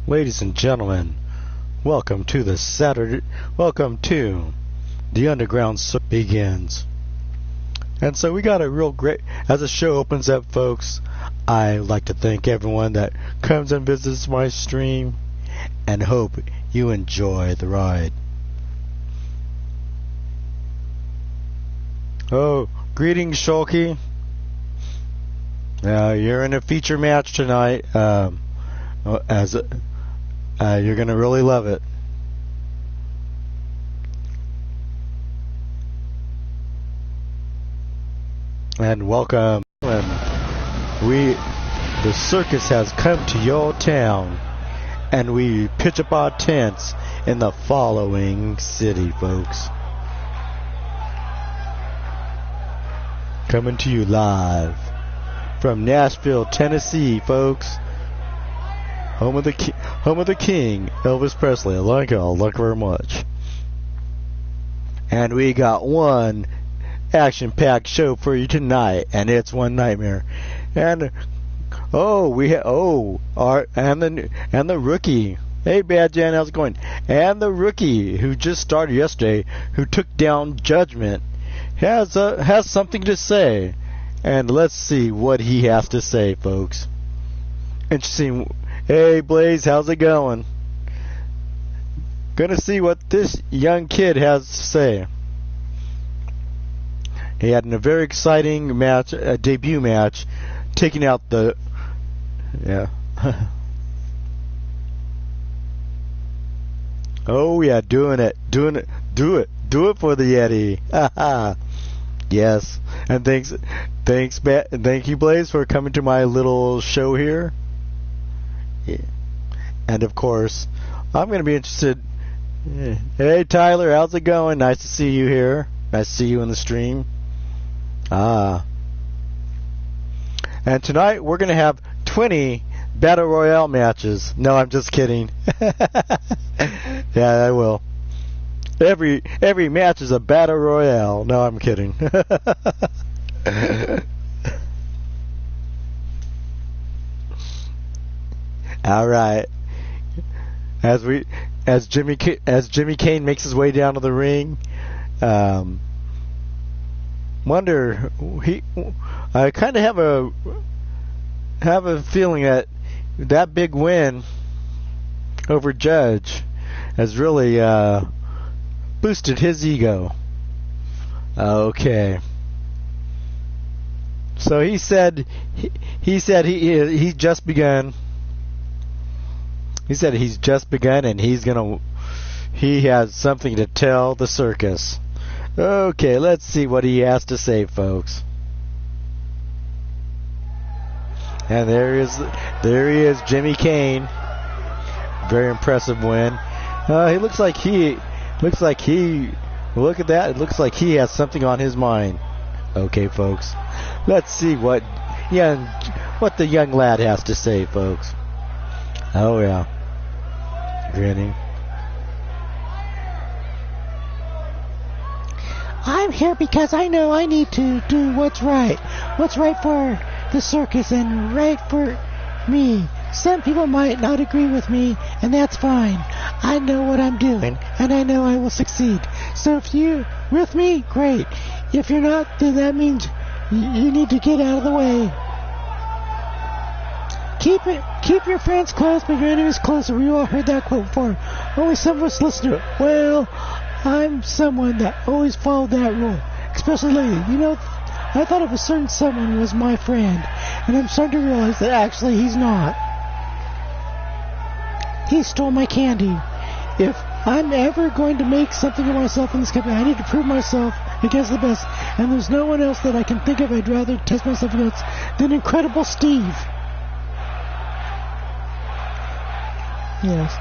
Ladies and gentlemen, welcome to the Underground Circus begins. And so we got a real great, as the show opens up, folks, I like to thank everyone that comes and visits my stream and hope you enjoy the ride. Oh, greetings, Shulky. You're in a feature match tonight. You're gonna really love it. And welcome. The circus has come to your town, and we pitch up our tents in the following city, folks. Coming to you live from Nashville, Tennessee, folks. Home of the king, Elvis Presley. I like very much. And we got one action-packed show for you tonight, and it's one nightmare. And the rookie. Hey, Bad Jan, how's it going? And the rookie who just started yesterday, who took down Judgment, has something to say. And let's see what he has to say, folks. Interesting. Hey, Blaze, how's it going? Gonna see what this young kid has to say. He had a very exciting match, a debut match, taking out the... Yeah. Oh, yeah, do it for the Yeti. Yes. And thank you, Blaze, for coming to my little show here. Yeah. And of course, I'm going to be interested. Hey, Tyler, how's it going? Nice to see you here. Nice to see you in the stream. And tonight we're going to have 20 Battle Royale matches. No, I'm just kidding. Yeah, I will. Every match is a Battle Royale. No, I'm kidding. All right. As Jimmy Kane makes his way down to the ring, I kind of have a feeling that big win over Judge has really boosted his ego. Okay. So he said he's just begun. He said he's just begun, and he has something to tell the circus. Okay, let's see what he has to say, folks. And there he is, Jimmy Kane. Very impressive win. Look at that. It looks like he has something on his mind. Okay, folks. Let's see what the young lad has to say, folks. Oh, yeah. Grinning. I'm here because I know I need to do what's right for the circus and right for me. Some people might not agree with me, and that's fine. I know what I'm doing, and I know I will succeed. So if you're with me, great. If you're not, then that means you need to get out of the way. Keep your friends close, but your enemies closer. We all heard that quote before. Only some of us listen to it. Well, I'm someone that always followed that rule, especially lately. I thought of a certain someone was my friend, and I'm starting to realize that actually he's not. He stole my candy. If I'm ever going to make something of myself in this company, I need to prove myself against the best, and there's no one else that I can think of I'd rather test myself against than Incredible Steve. Yes.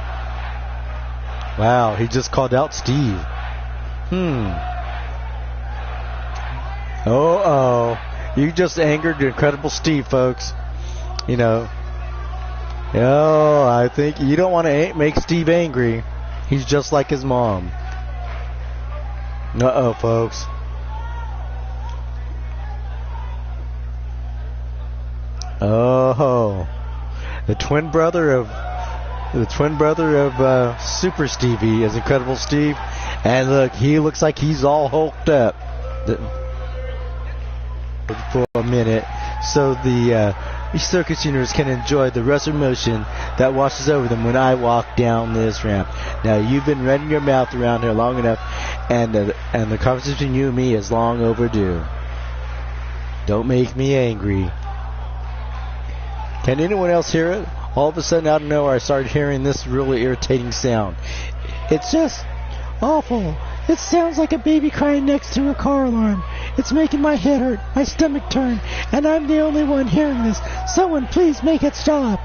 Wow, he just called out Steve. Oh, you just angered Incredible Steve, folks. I think you don't want to make Steve angry. He's just like his mom. Uh-oh, folks. Oh, the twin brother of the twin brother of Super Stevie, is Incredible Steve. And look, he looks like he's all hulked up for a minute, so the circus universe can enjoy the rush of motion that washes over them when I walk down this ramp. Now, you've been running your mouth around here long enough, and the conversation between you and me is long overdue. Don't make me angry. Can anyone else hear it? All of a sudden, out of nowhere, I started hearing this really irritating sound. It's just awful. It sounds like a baby crying next to a car alarm. It's making my head hurt, my stomach turn, and I'm the only one hearing this. Someone please make it stop.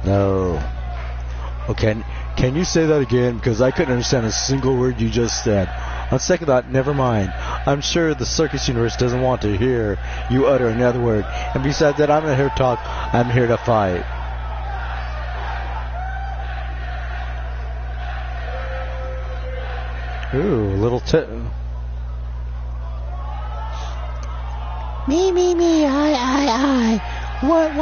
No. Okay, can you say that again? Because I couldn't understand a single word you just said. On second thought, never mind. I'm sure the circus universe doesn't want to hear you utter another word. And besides that, I'm not here to talk. I'm here to fight. Ooh, little Me, I. What,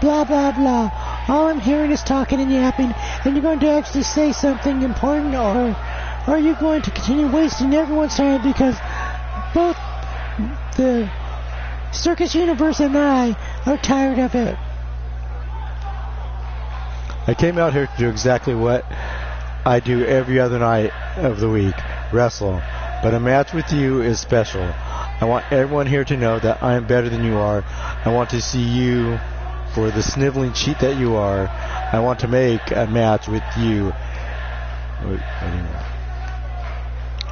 blah, blah, blah. All I'm hearing is talking and yapping, and you're going to actually say something important, or are you going to continue wasting everyone's time because both the circus universe and I are tired of it? I came out here to do exactly what I do every other night of the week, wrestle. But a match with you is special. I want everyone here to know that I am better than you are. I want to see you for the sniveling cheat that you are. I want to make a match with you.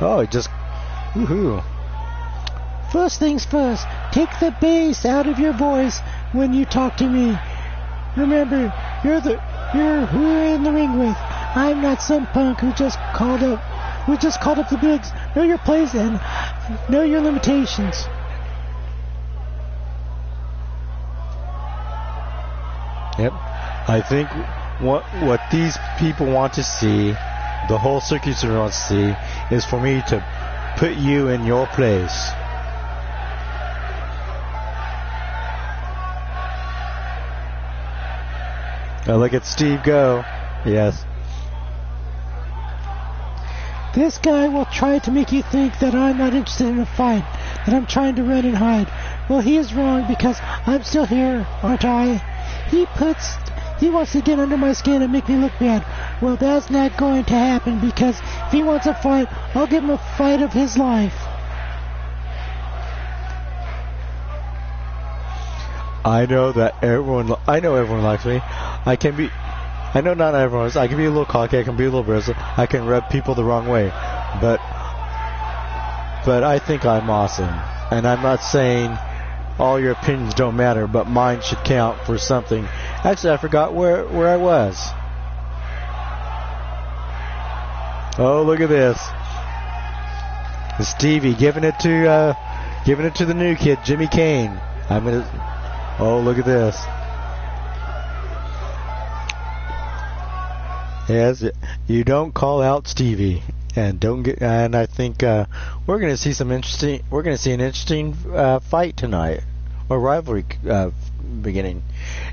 Oh, it just... Woohoo. First things first, take the bass out of your voice when you talk to me. Remember, you're who you're in the ring with. I'm not some punk who just called up the bigs. Know your place and know your limitations. Yep. I think what these people want to see, the whole circus wants to see, is for me to put you in your place. Oh, look at Steve go. Yes. This guy will try to make you think that I'm not interested in a fight, that I'm trying to run and hide. Well, he is wrong because I'm still here, aren't I? He wants to get under my skin and make me look bad. Well, that's not going to happen because if he wants a fight, I'll give him a fight of his life. I know everyone likes me. I know not everyone. I can be a little cocky. I can be a little aggressive. I can rub people the wrong way. But I think I'm awesome. And I'm not saying all your opinions don't matter, but mine should count for something. Actually, I forgot where I was. Oh, look at this. Stevie giving it to the new kid, Jimmy Kane. Oh, look at this. Yes, you don't call out Stevie, and I think we're going to see an interesting fight tonight, or rivalry beginning.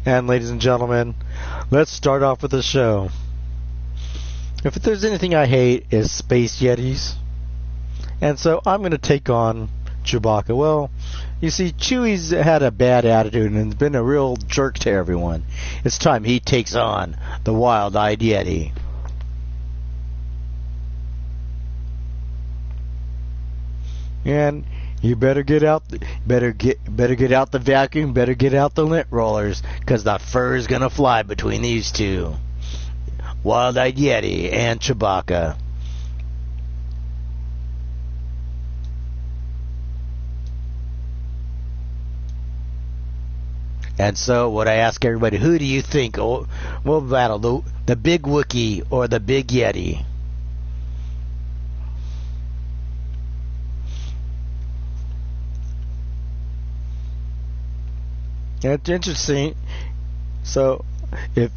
And ladies and gentlemen, let's start off with the show. If there's anything I hate, is space yetis, and so I'm going to take on Chewbacca. Well, you see, Chewie's had a bad attitude and has been a real jerk to everyone. It's time he takes on the wild-eyed Yeti. And you better get out the vacuum, better get out the lint rollers, because the fur is gonna fly between these two, Wild-eyed Yeti and Chewbacca. And so, what I ask everybody, who do you think will battle, the big Wookiee or the big Yeti? It's interesting. So, if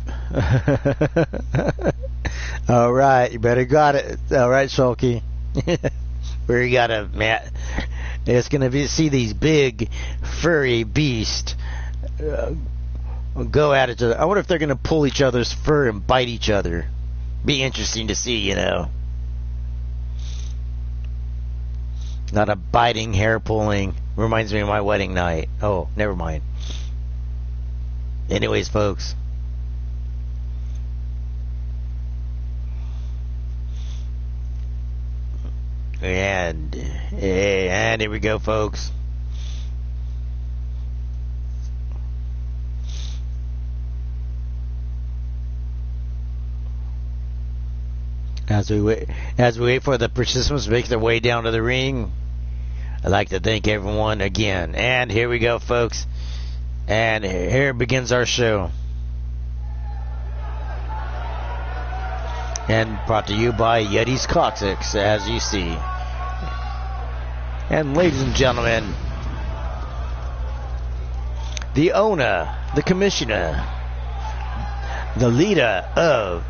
all right, you better got it. All right, Shulky. We got a Matt. It's gonna see these big furry beasts go at each other. I wonder if they're going to pull each other's fur and bite each other. Be interesting to see, you know. Not a biting, hair pulling. Reminds me of my wedding night. Oh, never mind. Anyways, folks. And here we go, folks. As we wait for the participants to make their way down to the ring, I'd like to thank everyone again. And here we go, folks. And here begins our show. And brought to you by Yeti's Coccyx, as you see. And ladies and gentlemen, the owner, the commissioner, the leader of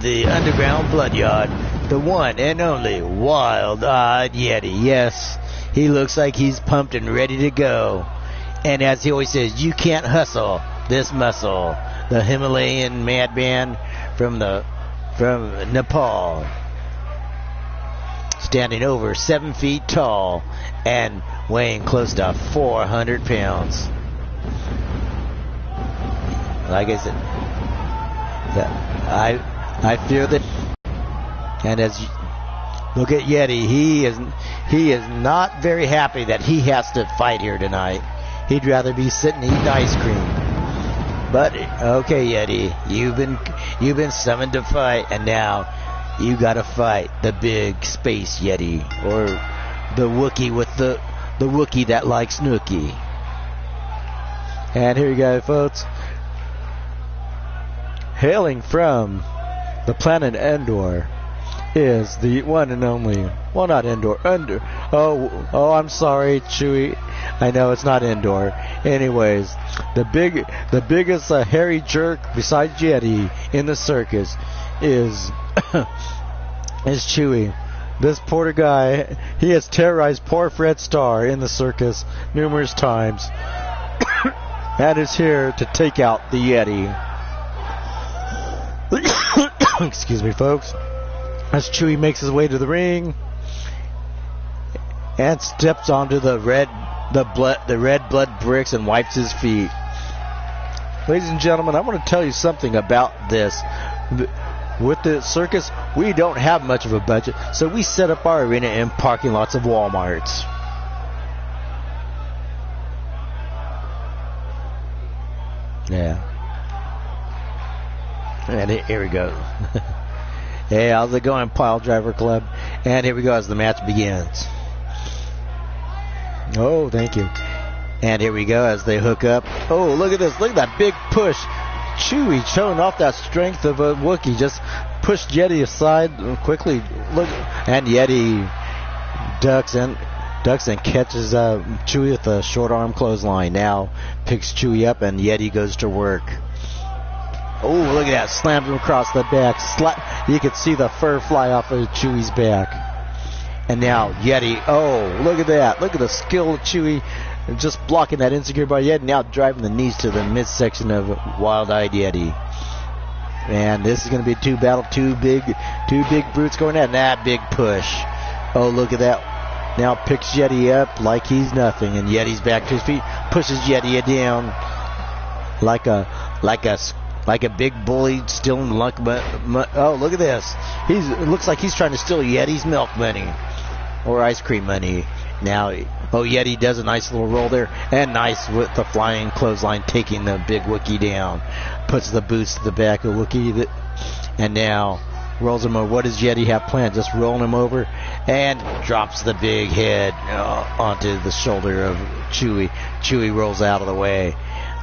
the Underground Blood Yard, the one and only Wild-Eyed Yeti. Yes, he looks like he's pumped and ready to go. And as he always says, you can't hustle this muscle. The Himalayan madman from Nepal, standing over 7 feet tall and weighing close to 400 pounds. Like I said, I fear that. And as you look at Yeti, he is not very happy that he has to fight here tonight. He'd rather be sitting eating ice cream. But okay, Yeti, you've been summoned to fight, and now you gotta fight the big space Yeti, or the Wookiee with the Wookiee that likes Nookie. And here you go, folks. Hailing from the planet Endor is the one and only, well, not Endor, oh, I'm sorry, Chewie. I know it's not Endor. Anyways, the biggest hairy jerk besides Yeti in the circus is Chewie. This poor guy, he has terrorized poor Fred Starr in the circus numerous times, and is here to take out the Yeti. Excuse me, folks. As Chewie makes his way to the ring and steps onto the red blood bricks and wipes his feet. Ladies and gentlemen, I want to tell you something about this. With the circus, we don't have much of a budget, so we set up our arena in parking lots of Walmarts. Yeah. And here we go. Hey, how's it going, Pile Driver Club? And here we go as the match begins. Oh, thank you. And here we go as they hook up. Oh, look at this. Look at that big push. Chewie showing off that strength of a Wookiee. Just pushed Yeti aside quickly. Look, and Yeti ducks and catches Chewie with a short arm clothesline. Now picks Chewie up and Yeti goes to work. Oh, look at that. Slams him across the back. You can see the fur fly off of Chewie's back. And now Yeti. Oh, look at that. Look at the skill of Chewie. Just blocking that insecure by Yeti. Now driving the knees to the midsection of Wild-Eyed Yeti. And this is going to be two big brutes going at that big push. Oh, look at that. Now picks Yeti up like he's nothing. And Yeti's back to his feet. Pushes Yeti down like a big bully stealing oh, look at this. It looks like he's trying to steal Yeti's milk money or ice cream money. Now, oh, Yeti does a nice little roll there, and nice with the flying clothesline, taking the big Wookiee down. Puts the boots to the back of Wookiee, and now rolls him over. What does Yeti have planned? Just rolling him over, and drops the big head onto the shoulder of Chewie. Chewie rolls out of the way.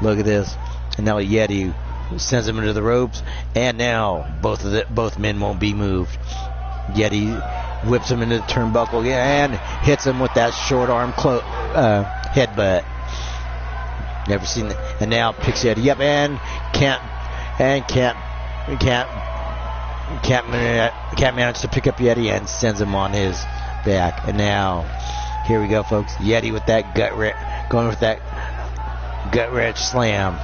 Look at this. And now Yeti sends him into the ropes, and now both men won't be moved. Yeti whips him into the turnbuckle and hits him with that short arm headbutt. Never seen that. And now picks Yeti up and can't manage to pick up Yeti and sends him on his back. And now here we go, folks. Yeti with that gut wrench slam.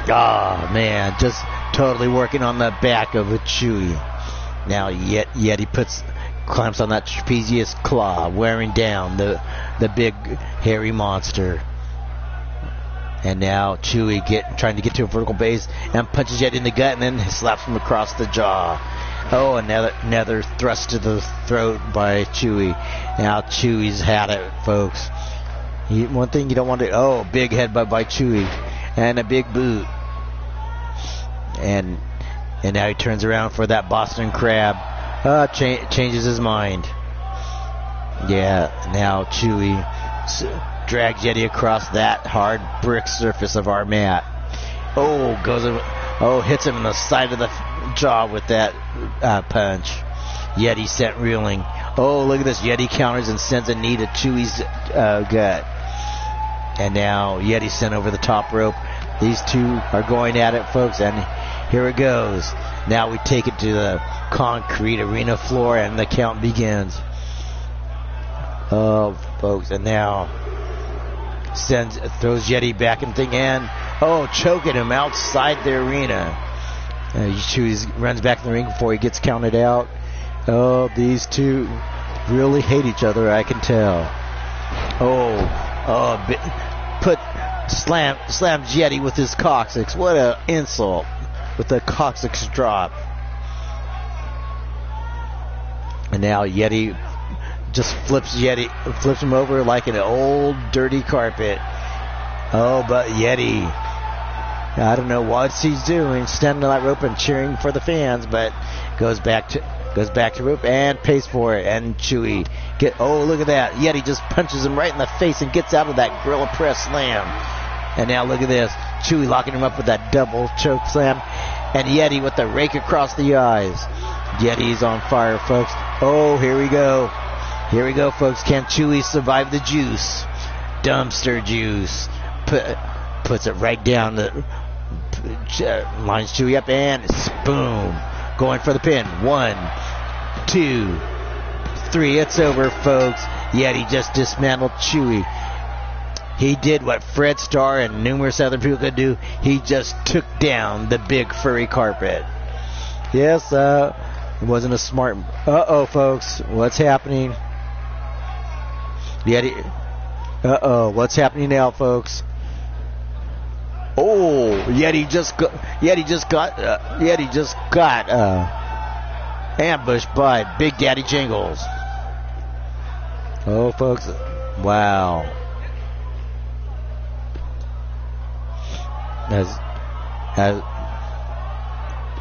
Oh, man, just totally working on the back of a Chewie. Now Yeti clamps on that trapezius claw, wearing down the big hairy monster. And now Chewie trying to get to a vertical base and punches Yeti in the gut and then slaps him across the jaw. Oh, another thrust to the throat by Chewie. Now Chewie's had it, folks. One thing you don't want to... Oh, big headbutt by Chewie. And a big boot. And now he turns around for that Boston Crab. Changes his mind. Yeah, now Chewie drags Yeti across that hard brick surface of our mat. Hits him in the side of the jaw with that punch. Yeti sent reeling. Oh, look at this. Yeti counters and sends a knee to Chewie's gut. And now Yeti sent over the top rope. These two are going at it, folks, and here it goes. Now we take it to the concrete arena floor, and the count begins. Oh, folks, and now throws Yeti back in the thing, and choking him outside the arena. Chewie runs back in the ring before he gets counted out. Oh, these two really hate each other, I can tell. Slams Yeti with his Coccyx. What an insult with the Coccyx drop. And now Yeti just flips him over like an old dirty carpet. Oh, but Yeti, I don't know what he's doing, standing on that rope and cheering for the fans, but goes back to rope and pays for it. And Chewie look at that. Yeti just punches him right in the face and gets out of that gorilla press slam. And now look at this. Chewie locking him up with that double choke slam. And Yeti with the rake across the eyes. Yeti's on fire, folks. Oh, here we go. Here we go, folks. Can Chewie survive the juice? Dumpster juice. Puts it right down. Lines Chewie up and boom. Going for the pin. 1, 2, 3. It's over, folks. Yeti just dismantled Chewie. He did what Fred Starr and numerous other people could do. He just took down the big furry carpet. Yes, it wasn't a smart... Uh-oh, folks. What's happening? Yeti... Uh-oh. What's happening now, folks? Oh, Yeti just got ambushed by Big Daddy Jingles. Oh, folks. Wow.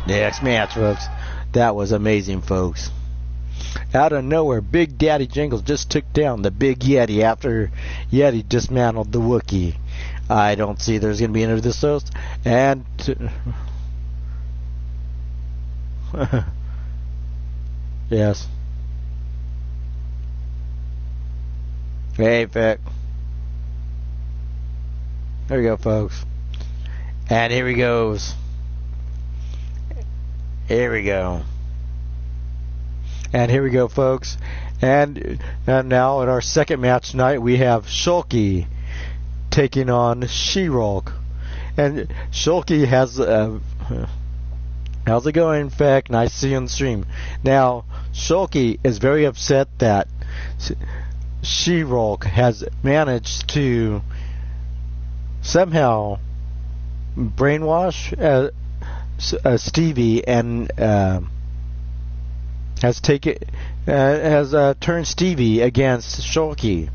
Next match, folks. That was amazing, folks. Out of nowhere, Big Daddy Jingles just took down the Big Yeti after Yeti dismantled the Wookiee. I don't see there's going to be any of this toast. And yes. Hey, Vic. There we go, folks. And here he goes. Here we go. And here we go, folks. And now in our second match tonight, we have Shulky taking on She-Hulk. And Shulky has... how's it going, Vic? Nice to see you on the stream. Now, Shulky is very upset that She-Hulk has managed to somehow brainwash Stevie and has turned Stevie against Shulky.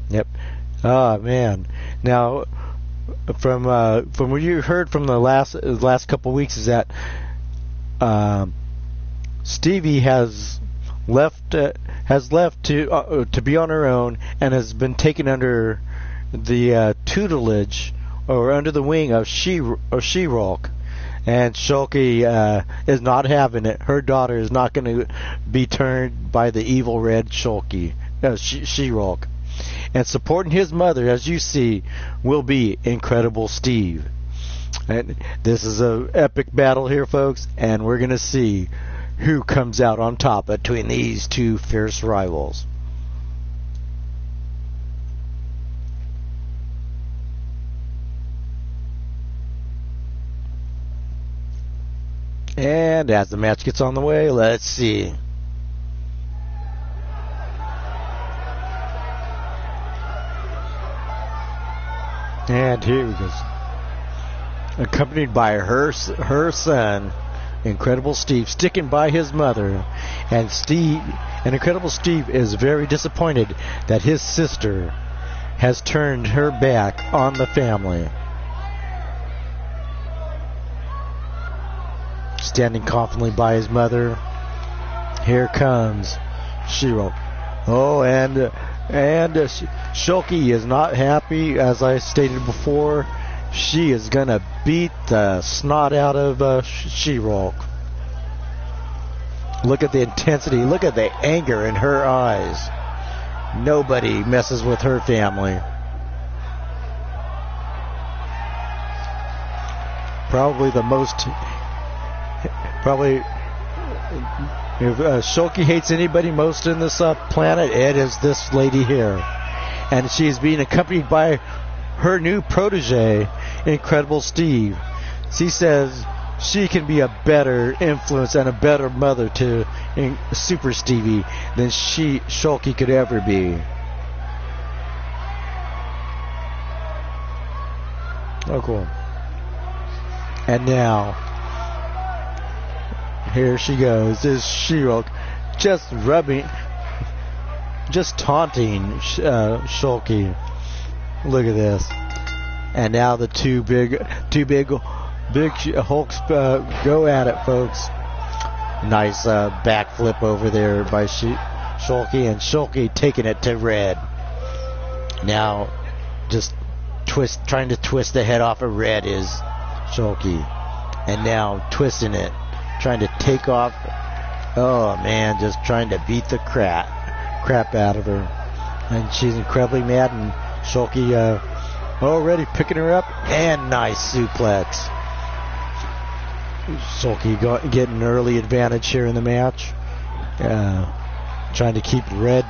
Yep. Oh man. Now, from what you heard from the last couple weeks is that Stevie has left to be on her own and has been taken under the tutelage or under the wing of She-Hulk. And Shulky is not having it. Her daughter is not going to be turned by the evil red Shulky, She-Hulk. And supporting his mother, as you see, will be Incredible Steve. And this is an epic battle here, folks, and we're going to see who comes out on top between these two fierce rivals. And as the match gets on the way, let's see. And here he goes. Accompanied by her son, Incredible Steve, sticking by his mother. And Incredible Steve is very disappointed that his sister has turned her back on the family. Standing confidently by his mother. Here comes She-Hulk. Oh, and Shulky is not happy, as I stated before. She is gonna beat the snot out of She-Hulk. Look at the intensity. Look at the anger in her eyes. Nobody messes with her family. If Shulky hates anybody most in this planet, it is this lady here. And she's being accompanied by her new protege, Incredible Steve. She says she can be a better influence and a better mother to Super Stevie than Shulky could ever be. Oh, cool. And now, here she goes. This She-Hulk just taunting Shulky. Look at this. And now the two big Hulks go at it, folks. Nice backflip over there by Shulky, and Shulky taking it to Red. Now, just trying to twist the head off of Red is Shulky. And now twisting it, trying to take off. Oh man, just trying to beat the crap out of her. And she's incredibly mad, and Shulky already picking her up, and nice suplex. Shulky getting an early advantage here in the match. Trying to keep Red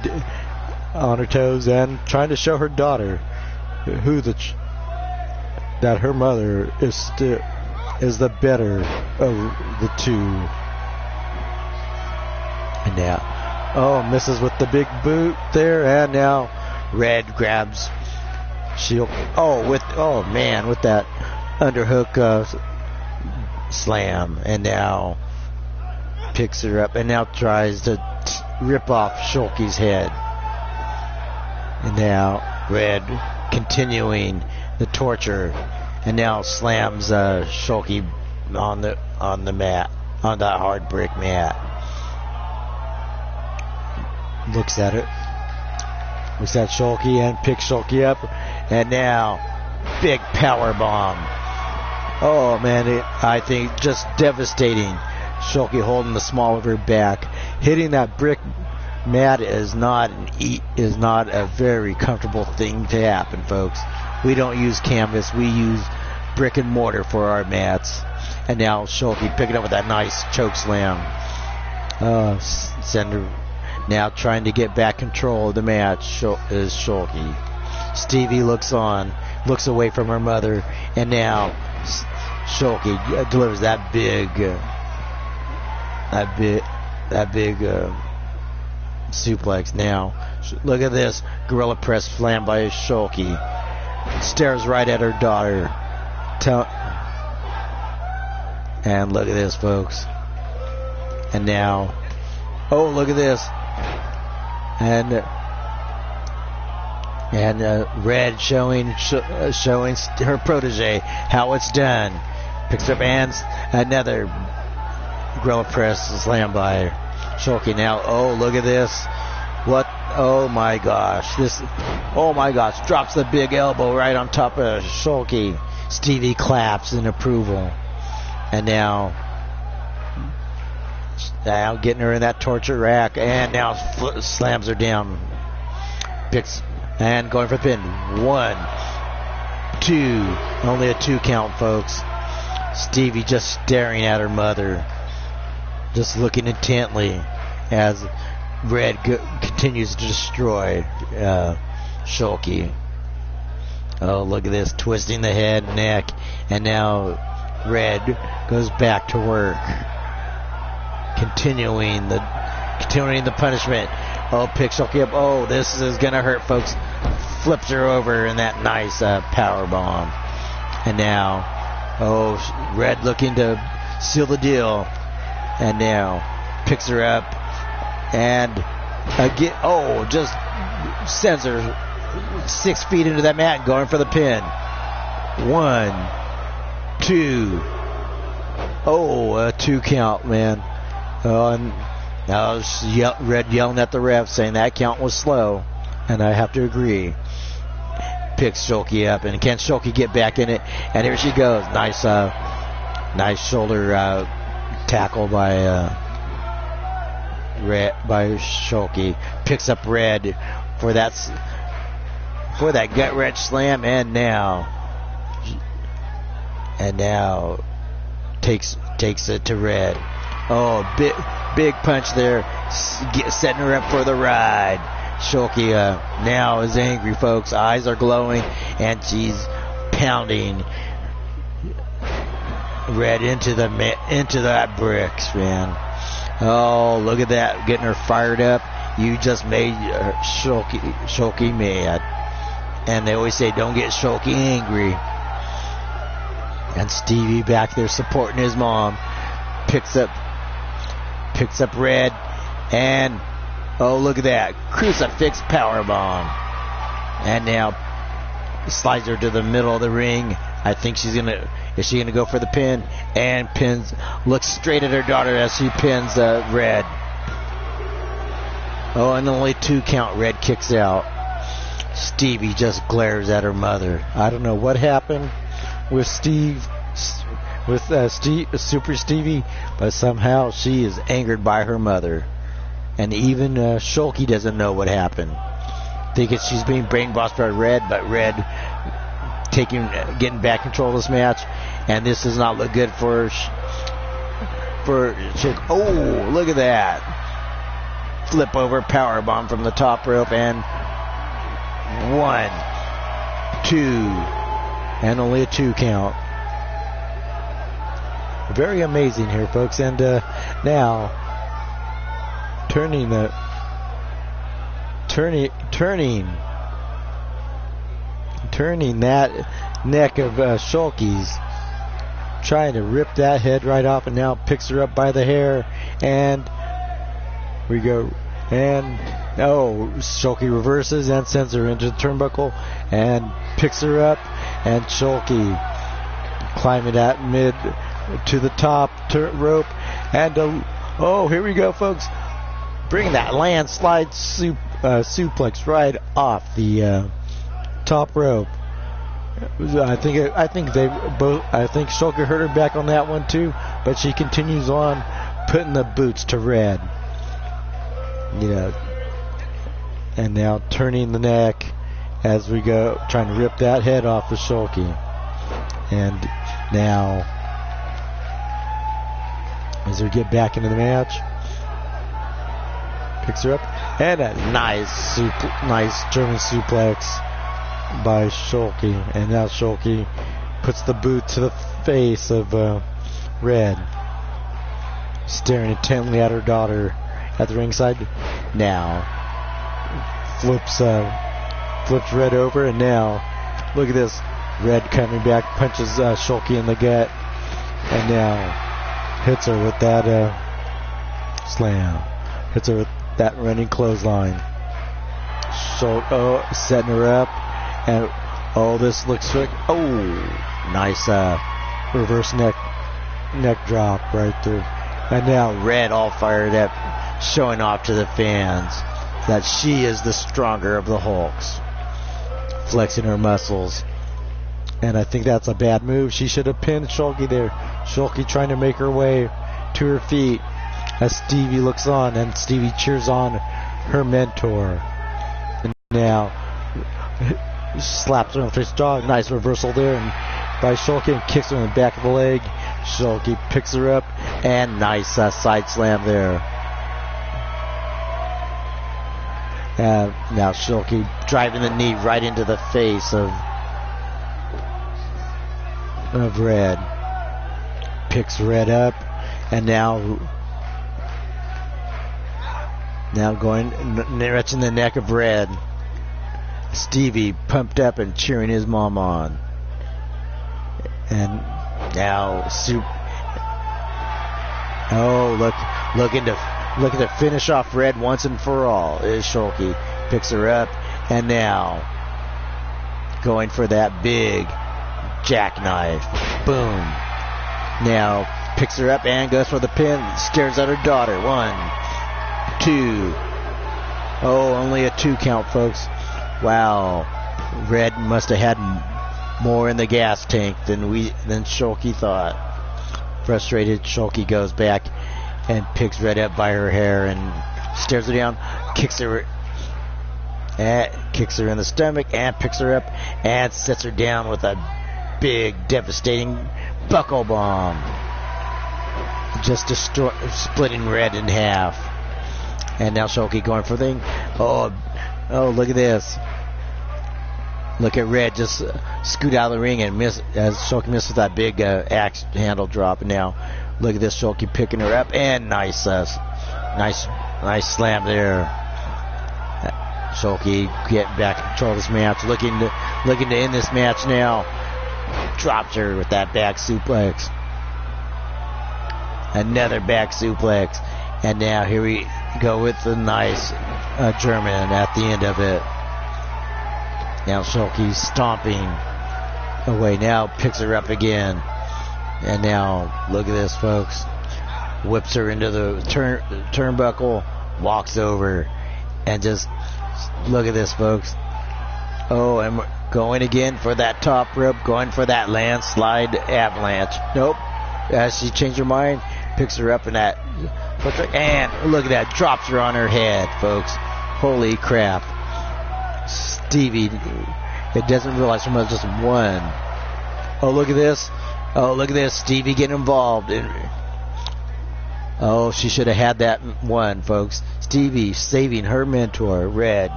on her toes and trying to show her daughter that her mother is the better of the two. And now, misses with the big boot there, and now Red grabs Shield. With that underhook slam, and now picks her up, and now tries to rip off Shulky's head. And now Red continuing the torture, and now slams Shulky on the mat, on that hard brick mat. Looks at Shulky and picks Shulky up, and now big power bomb. Oh man, I think just devastating. Shulky holding the small of her back, hitting that brick mat is not a very comfortable thing to happen, folks. We don't use canvas, we use brick and mortar for our mats. And now Shulky picking up with that nice choke slam. Now trying to get back control of the match is Shulky. Stevie looks away from her mother, and now Shulky delivers that big suplex. Now look at this gorilla press slam by Shulky. Stares right at her daughter. And look at this, folks. And now, look at this. And Red showing her protege how it's done. Picks up hands. Another gorilla press slam by Shulky. Now, look at this. What? Oh my gosh. Drops the big elbow right on top of Shulky. Stevie claps in approval. And now getting her in that torture rack, and now slams her down. Picks and going for the pin. 1, 2. Only a 2 count, folks. Stevie just staring at her mother, just looking intently as Red continues to destroy Shulky. Oh, look at this, twisting the head and neck, and now Red goes back to work. continuing the punishment. Oh, picks Shoki up. Oh, this is gonna hurt, folks. Flips her over in that nice power bomb. And now, Red looking to seal the deal. And now picks her up and again. Oh, just sends her 6 feet into that mat, going for the pin. 1, 2. Oh, a 2 count, man. And Red yelling at the ref, saying that count was slow, and I have to agree. Picks Shoki up, and can Shoki get back in it? And here she goes. Nice shoulder tackle by Shoki. Picks up Red for that gut wrench slam, and now takes it to Red. Oh, big punch there, setting her up for the ride. Shoki now is angry, folks. Eyes are glowing, and she's pounding Red into that bricks, man. Oh, look at that, getting her fired up. You just made Shoki mad. And they always say, don't get Shoki angry. And Stevie back there supporting his mom. Picks up Red, and oh, look at that, crucifix powerbomb. And now slides her to the middle of the ring. I think is she gonna go for the pin? And looks straight at her daughter as she pins Red. Oh, and only 2 count. Red kicks out. Stevie just glares at her mother. I don't know what happened with Super Stevie, but somehow she is angered by her mother. And even Shoki doesn't know what happened. Thinking she's being brainwashed by Red, but Red getting back control of this match, and this does not look good for oh, look at that. Flip over power bomb from the top rope, and 1, 2, and only a 2 count. Very amazing here, folks. And now turning that neck of Shoki's, trying to rip that head right off, and now picks her up by the hair, and we go, and Shoki reverses and sends her into the turnbuckle and picks her up, and Shoki climbing that mid to the top rope, and here we go, folks, bring that landslide suplex right off the top rope. I think Shoki hurt her back on that one too, but she continues on putting the boots to Red. And now turning the neck as we go, trying to rip that head off of Shoki. And now, as we get back into the match, picks her up, and a nice German suplex by Shoki. And now Shoki puts the boot to the face of Red, staring intently at her daughter at the ringside. Now flips Red over, and now look at this, Red coming back, punches Shoki in the gut, and now hits her with that slam, hits her with that running clothesline. Setting her up, and this looks like, nice reverse neck drop right there. And now Red all fired up, showing off to the fans that she is the stronger of the Hulks, flexing her muscles. And I think that's a bad move. She should have pinned Shoki there. Shoki trying to make her way to her feet as Stevie looks on, and Stevie cheers on her mentor. And now slaps her on the jaw. Nice reversal there, and by Shoki, and kicks her in the back of the leg. Shoki picks her up, and nice side slam there. Now Shoki driving the knee right into the face of Red. Picks Red up, and now Now going, wrenching the neck of Red. Stevie pumped up and cheering his mom on. And now looking to finish off Red once and for all is Shulky. Picks her up and now going for that big jackknife. Boom. Now picks her up and goes for the pin. Stares at her daughter. 1, 2. Oh, only a 2 count, folks. Wow. Red must have had more in the gas tank than Shulky thought. Frustrated, Shulky goes back and picks Red up by her hair and stares her down, kicks her in the stomach and picks her up and sets her down with a big, devastating buckle bomb. Just splitting Red in half. And now Shulky going for the thing. Oh, look at this. Look at Red just scoot out of the ring and miss as Shulky misses that big axe handle drop. And now look at this, Shulky picking her up and nice slam there. Shulky getting back in control of this match, looking to end this match now. Drops her with that back suplex. Another back suplex, and now here we go with the nice German at the end of it. Now Shulky stomping away. Now picks her up again. And now, look at this, folks. Whips her into the turnbuckle, walks over, and just look at this, folks. Oh, and going again for that top rope, going for that landslide avalanche. Nope. As she changed her mind, picks her up in that. And look at that, drops her on her head, folks. Holy crap. Stevie, it doesn't realize so much, just one. Oh, look at this. Oh, look at this. Stevie getting involved. Oh, she should have had that one, folks. Stevie saving her mentor, Red.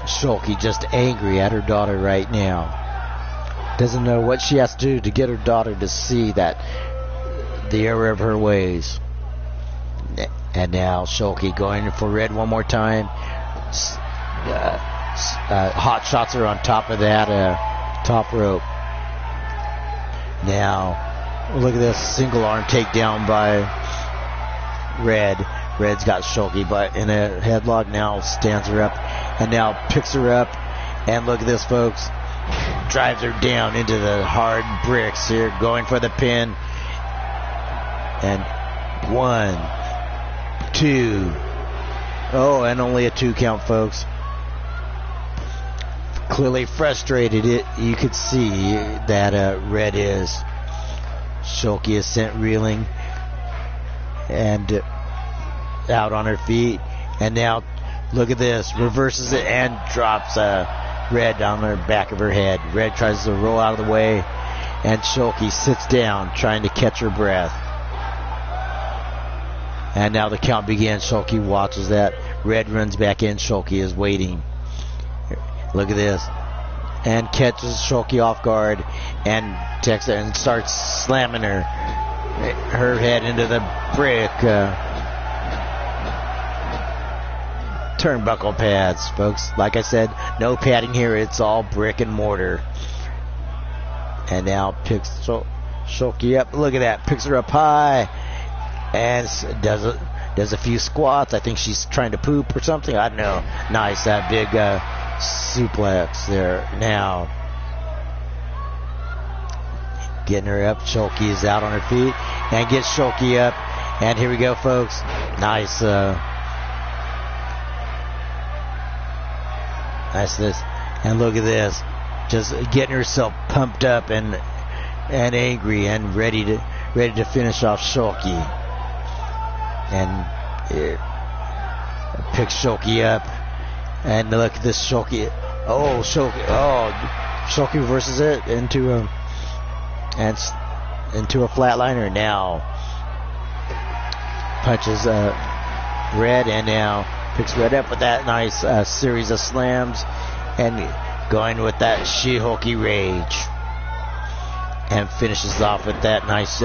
Shulky just angry at her daughter right now. Doesn't know what she has to do to get her daughter to see that the error of her ways. And now Shulky going for Red one more time. Hot shots her on top of that top rope. Now, look at this single arm takedown by Red. Red's got Shulky in a headlock. Now stands her up and now picks her up. And look at this, folks. Drives her down into the hard bricks here, going for the pin. And 1, 2. Oh, and only a 2 count, folks. Clearly frustrated, you could see that Red is. Shulky is sent reeling and out on her feet. And now, look at this. Reverses it and drops Red on the back of her head. Red tries to roll out of the way. And Shulky sits down, trying to catch her breath. And now the count begins. Shulky watches that. Red runs back in. Shulky is waiting. Look at this. And catches Shulky off guard and takes it and starts slamming her head into the brick turnbuckle pads, folks. Like I said, no padding here. It's all brick and mortar. And now picks Shulky up. Look at that. Picks her up high and does a few squats. I think she's trying to poop or something. I don't know. Nice. That big suplex there. Now getting her up. Shulky is out on her feet and gets Shulky up. And here we go, folks. Nice nice this. And look at this. Just getting herself pumped up and angry and ready to finish off Shulky. And picks Shulky up. And look at this Shulky. Oh, Shulky. Oh, Shulky reverses it into a flatliner. Now punches Red and now picks Red up with that nice series of slams and going with that She-Hulky Rage. And finishes off with that nice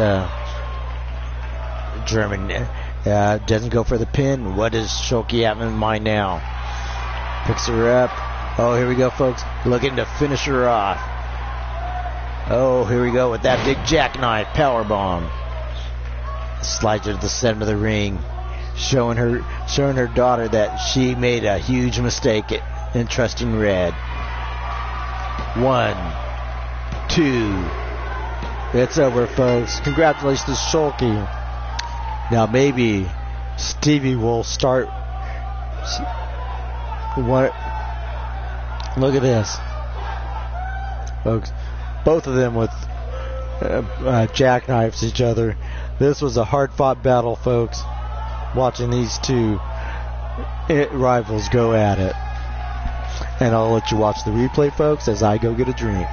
German Doesn't go for the pin. What does Shulky have in mind now? Picks her up. Oh, here we go, folks. Looking to finish her off. Oh, here we go with that big jackknife powerbomb. Slides her to the center of the ring, showing her daughter that she made a huge mistake in trusting Red. 1, 2. It's over, folks. Congratulations to Shulky. Now maybe Stevie will start. What? Look at this, folks. Both of them with jackknives each other. This was a hard-fought battle, folks. Watching these two rivals go at it. And I'll let you watch the replay, folks, as I go get a drink.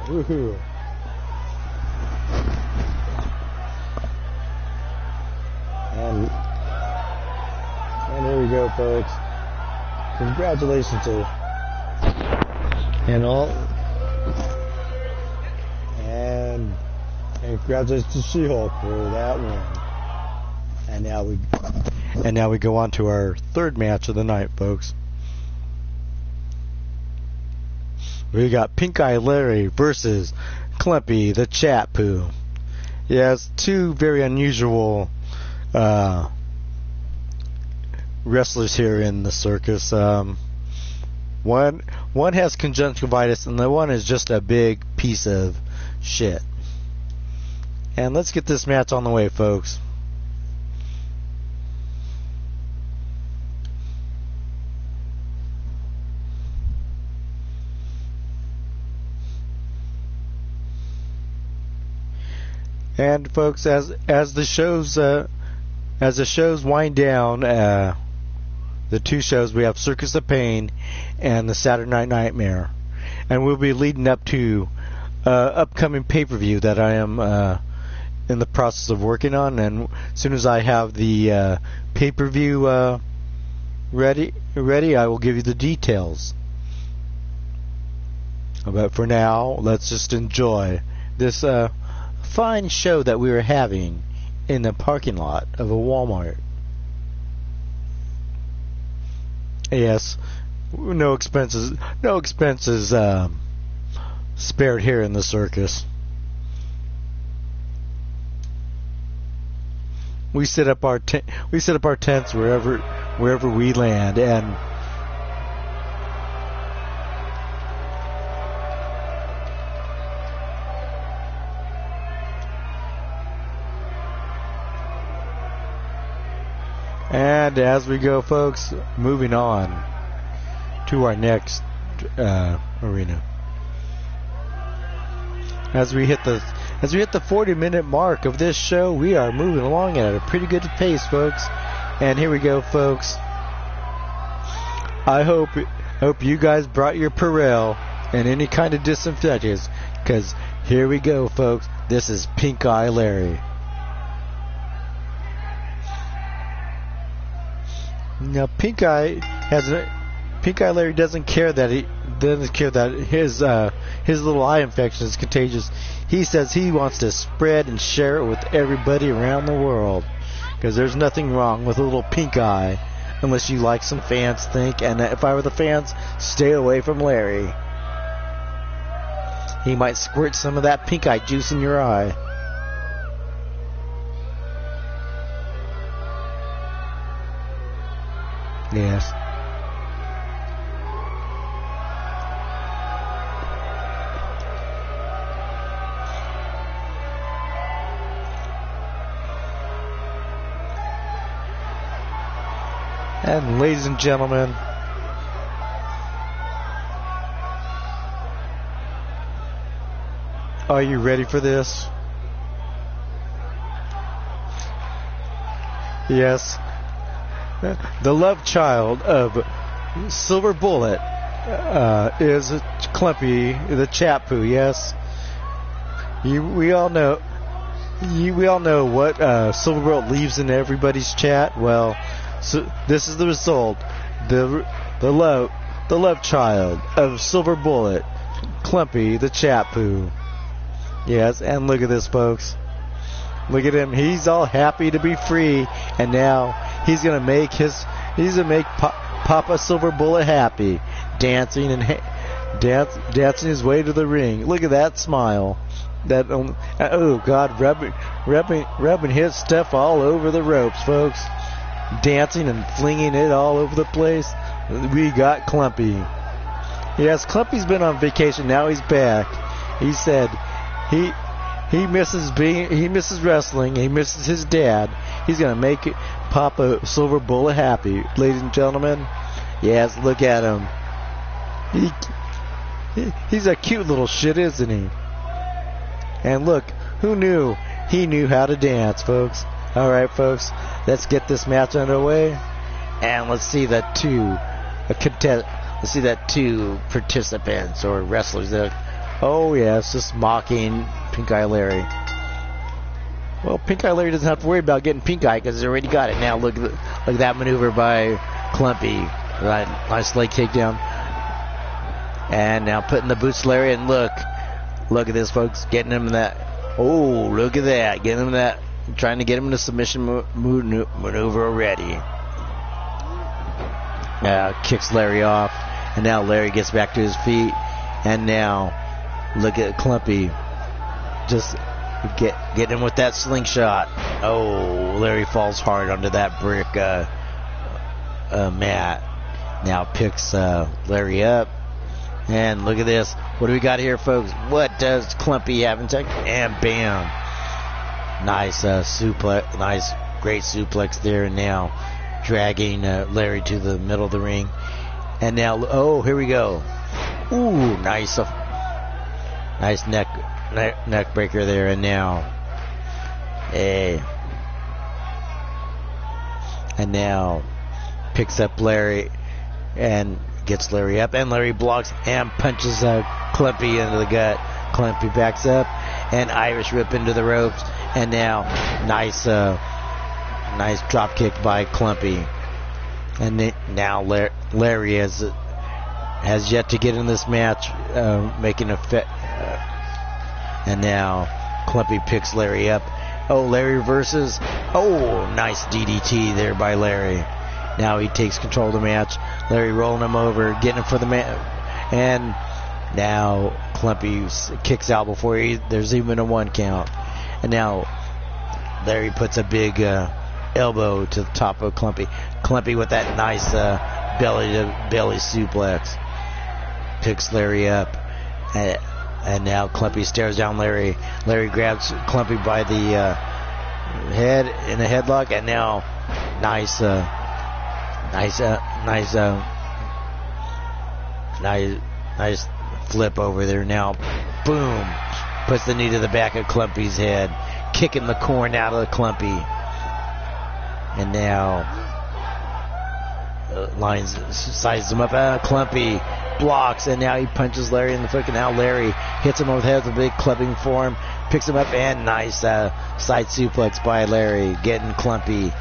Woohoo. And here we go, folks. Congratulations to and congratulations to She-Hulk for that one. And now we go on to our third match of the night, folks. We got Pink Eye Larry versus Clumpy the Chat Poo. Yes, two very unusual wrestlers here in the circus. One has conjunctivitis and the one is just a big piece of shit. And let's get this match on the way, folks. And folks, as the shows wind down, the two shows, we have Circus of Pain and the Saturday Night Nightmare, and we'll be leading up to upcoming pay-per-view that I am in the process of working on. And as soon as I have the pay-per-view ready, I will give you the details. But for now, let's just enjoy this fine show that we were having in the parking lot of a Walmart. Yes, no expenses spared here in the circus. We set up our tents wherever we land, and as we go, folks, moving on to our next arena. As we hit the 40-minute mark of this show, we are moving along at a pretty good pace, folks. And here we go, folks. I hope you guys brought your Purell and any kind of disinfectants, because here we go, folks. This is Pink Eye Larry. Now, Pink Eye Larry doesn't care that his little eye infection is contagious. He says he wants to spread and share it with everybody around the world, because there's nothing wrong with a little pink eye, unless you like some fans think. And if I were the fans, stay away from Larry. He might squirt some of that pink eye juice in your eye. Yes. And ladies and gentlemen, Are you ready for this? Yes. The love child of Silver Bullet is Clumpy the Chat Poo. Yes. We all know what Silver Bullet leaves in everybody's chat. Well, so this is the result. The love child of Silver Bullet, Clumpy the Chat Poo. Yes, and look at this, folks. Look at him. He's all happy to be free, and now he's gonna make Papa Silver Bullet happy, dancing dancing his way to the ring. Look at that smile. That oh God, rubbing his stuff all over the ropes, folks. Dancing and flinging it all over the place. We got Clumpy. Yes, Clumpy's been on vacation. Now he's back. He said he misses wrestling. He misses his dad. He's gonna make Papa Silver Bullet happy, ladies and gentlemen. Yes, look at him. He's a cute little shit, isn't he? And look, who knew he knew how to dance, folks? All right, folks, let's get this match underway, and let's see the two participants or wrestlers that. Oh yeah, it's just mocking Pink Eye Larry. Well, Pink Eye Larry doesn't have to worry about getting pink eye because he's already got it. Now look at that maneuver by Clumpy. Right, nice leg takedown. And now putting the boots to Larry, and look at this, folks, getting him that. Oh, look at that, getting him that, trying to get him in a submission maneuver already. Kicks Larry off, and now Larry gets back to his feet, and now look at Clumpy, just get him with that slingshot. Oh, Larry falls hard onto that brick mat. Now picks Larry up. And look at this. What do we got here, folks? What does Clumpy have in tech? And bam. Nice suplex. Nice, great suplex there. And now dragging Larry to the middle of the ring. And now, oh, here we go. Ooh, nice. Nice neck breaker there. And now, and now picks up Larry and gets Larry up, and Larry blocks and punches Clumpy into the gut. Clumpy backs up and Irish whip into the ropes, and now nice drop kick by Clumpy. And now Larry has yet to get in this match, making a fit. And now Clumpy picks Larry up. Oh, Larry reverses. Oh, nice DDT there by Larry. Now he takes control of the match. Larry rolling him over, getting him for the man. And now Clumpy kicks out before there's even a 1 count. And now Larry puts a big elbow to the top of Clumpy. Clumpy with that nice belly suplex. Picks Larry up. And now Clumpy stares down Larry. Larry grabs Clumpy by the head in a headlock. And now nice flip over there. Now, boom, puts the knee to the back of Clumpy's head, kicking the corn out of Clumpy. And now, sizes him up. Clumpy blocks, and now he punches Larry in the foot. And now Larry hits him over the head with a big clubbing form, picks him up, and nice side suplex by Larry, getting Clumpy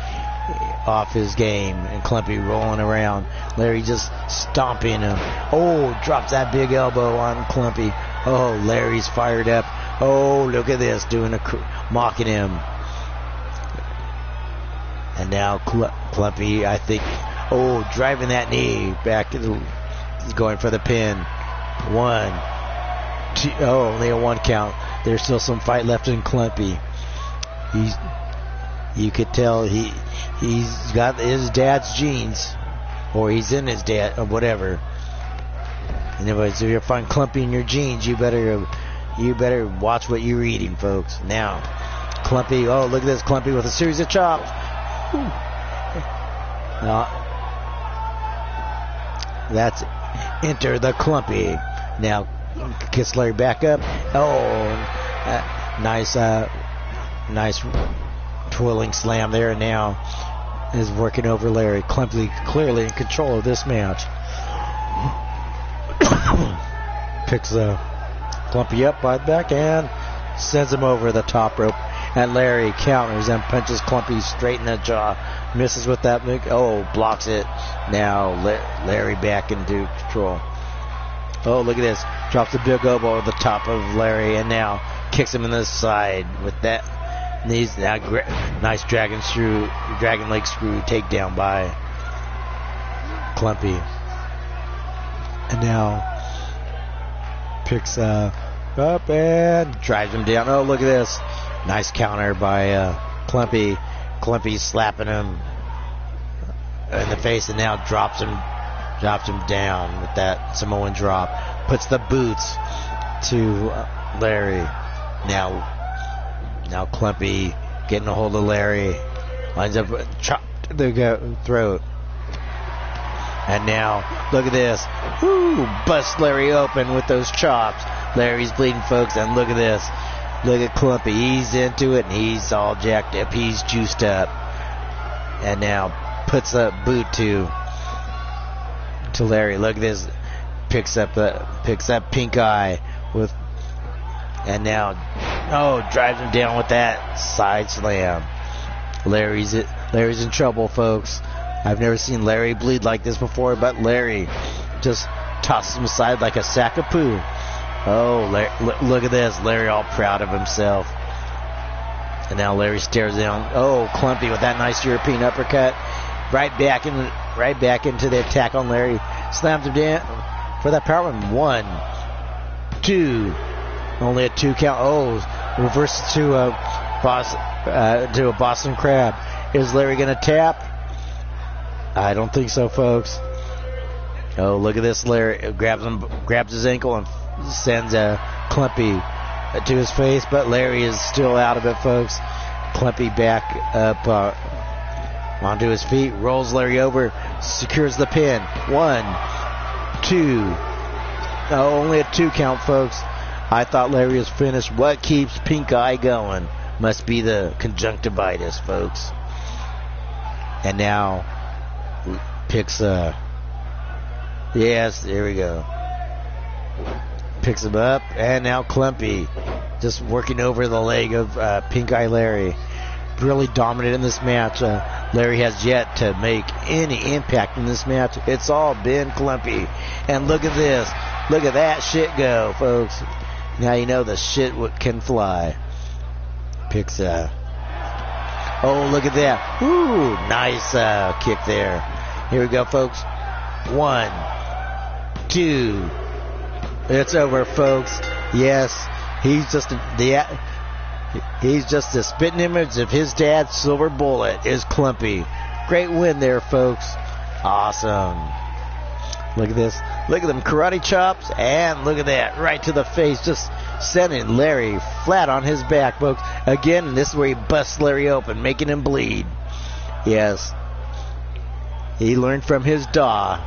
off his game, and Clumpy rolling around. Larry just stomping him. Oh, drops that big elbow on Clumpy. Oh, Larry's fired up. Oh, look at this, mocking him. And now Clumpy, I think, driving that knee back. He's going for the pin. 1, 2, only a 1 count. There's still some fight left in Clumpy. You could tell he's got his dad's genes, or he's in his dad, or whatever. Anyways, if you find Clumpy in your genes, you better watch what you're eating, folks. Now, Clumpy, look at this, Clumpy with a series of chops. That's enter the Clumpy. Now, Gets Larry back up. Oh, nice twirling slam there. And now is working over Larry. Clumpy clearly in control of this match. Picks Clumpy up by the back and sends him over the top rope. And Larry counters and punches Clumpy straight in the jaw. Misses with that big. Oh, blocks it. Now Larry back into control. Oh, look at this. Drops a big elbow over the top of Larry and now kicks him in the side with that. Knees now. Nice dragon leg screw takedown by Clumpy. And now picks up and drives him down. Oh, look at this. Nice counter by Clumpy. Clumpy slapping him in the face and now drops him down with that Samoan drop. Puts the boots to Larry. Now Clumpy getting a hold of Larry. Lines up, chopped the throat. And now, look at this. Woo! Bust Larry open with those chops. Larry's bleeding, folks, and look at this. Look at Clumpy. He's into it, and he's all jacked up. He's juiced up. And now puts a boot to Larry. Look at this. Picks up Pink Eye with, and now, drives him down with that side slam. Larry's in trouble, folks. I've never seen Larry bleed like this before, but Larry just tosses him aside like a sack of poo. Oh, look at this. Larry all proud of himself. And now Larry stares down. Oh, Clumpy with that nice European uppercut. Right back into the attack on Larry. Slams him down for that power one. 1, 2. Only a 2 count. Oh, reverses to a Boston Crab. Is Larry going to tap? I don't think so, folks. Oh, look at this. Larry grabs his ankle and sends Clumpy to his face, but Larry is still out of it, folks. Clumpy back up onto his feet, rolls Larry over, secures the pin. 1, 2. Oh, only a 2 count, folks. I thought Larry was finished. What keeps Pink Eye going? Must be the conjunctivitis, folks. And now picks yes, there we go. Picks him up, and now Clumpy just working over the leg of Pink Eye Larry. Really dominant in this match. Larry has yet to make any impact in this match. It's all been Clumpy. And look at this. Look at that shit go, folks. Now you know the shit can fly. Picks oh, look at that. Ooh, nice kick there. Here we go, folks. 1, 2. It's over, folks. Yes, he's just the spitting image of his dad. Silver Bullet is Clumpy. Great win there, folks. Awesome. Look at this. Look at them karate chops, and look at that, right to the face, just sending Larry flat on his back, folks. Again, this is where he busts Larry open, making him bleed. Yes, he learned from his Daw.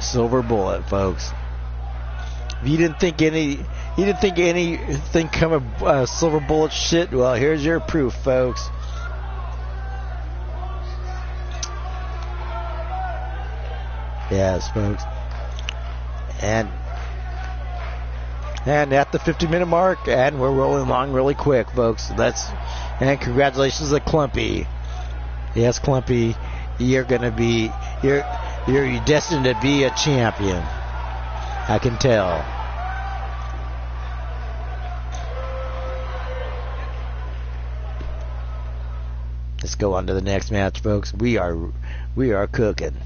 Silver Bullet, folks. If you didn't think anything come of Silver Bullet shit, well, here's your proof, folks. Yes, folks. And at the 50-minute mark, and we're rolling along really quick, folks. And congratulations to Clumpy. Yes, Clumpy, you're destined to be a champion. I can tell. Let's go on to the next match, folks. We are cooking.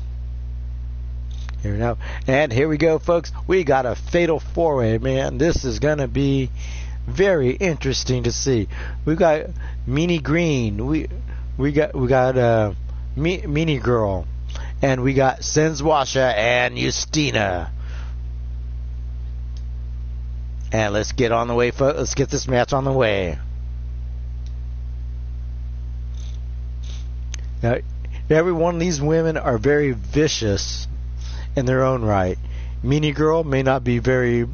Here now, and here we go, folks. We got a fatal 4-way, man. This is gonna be very interesting to see. We got Meanie Green. We got Meanie Girl, and we got Senswasha and Justina. And let's get on the way, folks. Let's get this match on the way. Now, every one of these women are very vicious in their own right. Meanie Girl may not be very,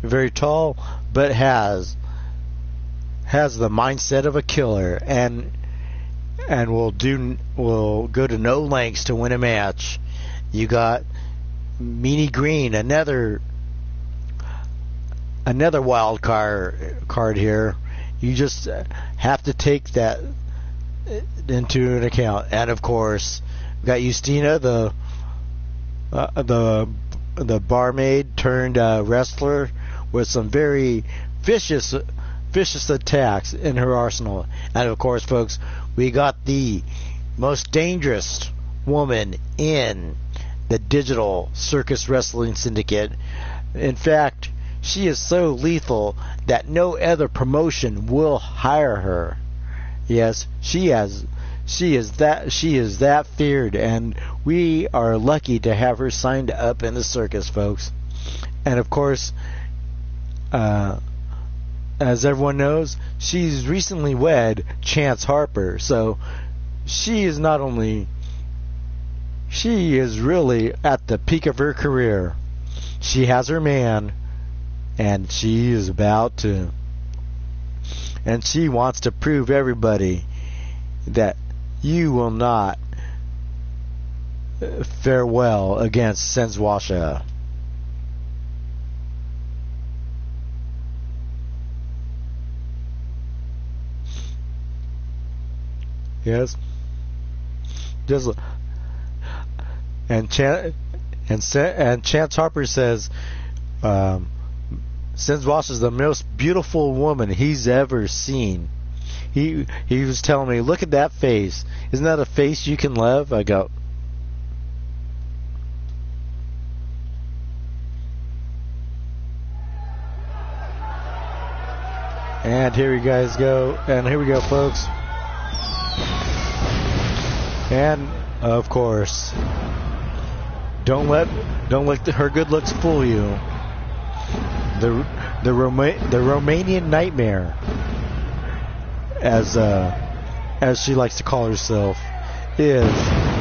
very tall, but has the mindset of a killer, and will go to no lengths to win a match. You got Meanie Green, another wild card here. You just have to take that into an account. And of course, we got Justina, the barmaid turned wrestler, with some very vicious attacks in her arsenal. And of course, folks, we got the most dangerous woman in the digital Circus Wrestling Syndicate. In fact, she is so lethal that no other promotion will hire her. Yes, she is that feared, and we are lucky to have her signed up in the circus, folks. And of course, as everyone knows, she's recently wed Chance Harper, so she is really at the peak of her career. She has her man, and she is about to, and she wants to prove everybody that you will not fare well against Senswasha. Yes. Just and Chance Harper says, Senswasha is the most beautiful woman he's ever seen. He was telling me, look at that face. Isn't that a face you can love? I go, and here you guys go. And here we go, folks. And of course, don't let her good looks fool you. The Romanian Nightmare, as she likes to call herself, is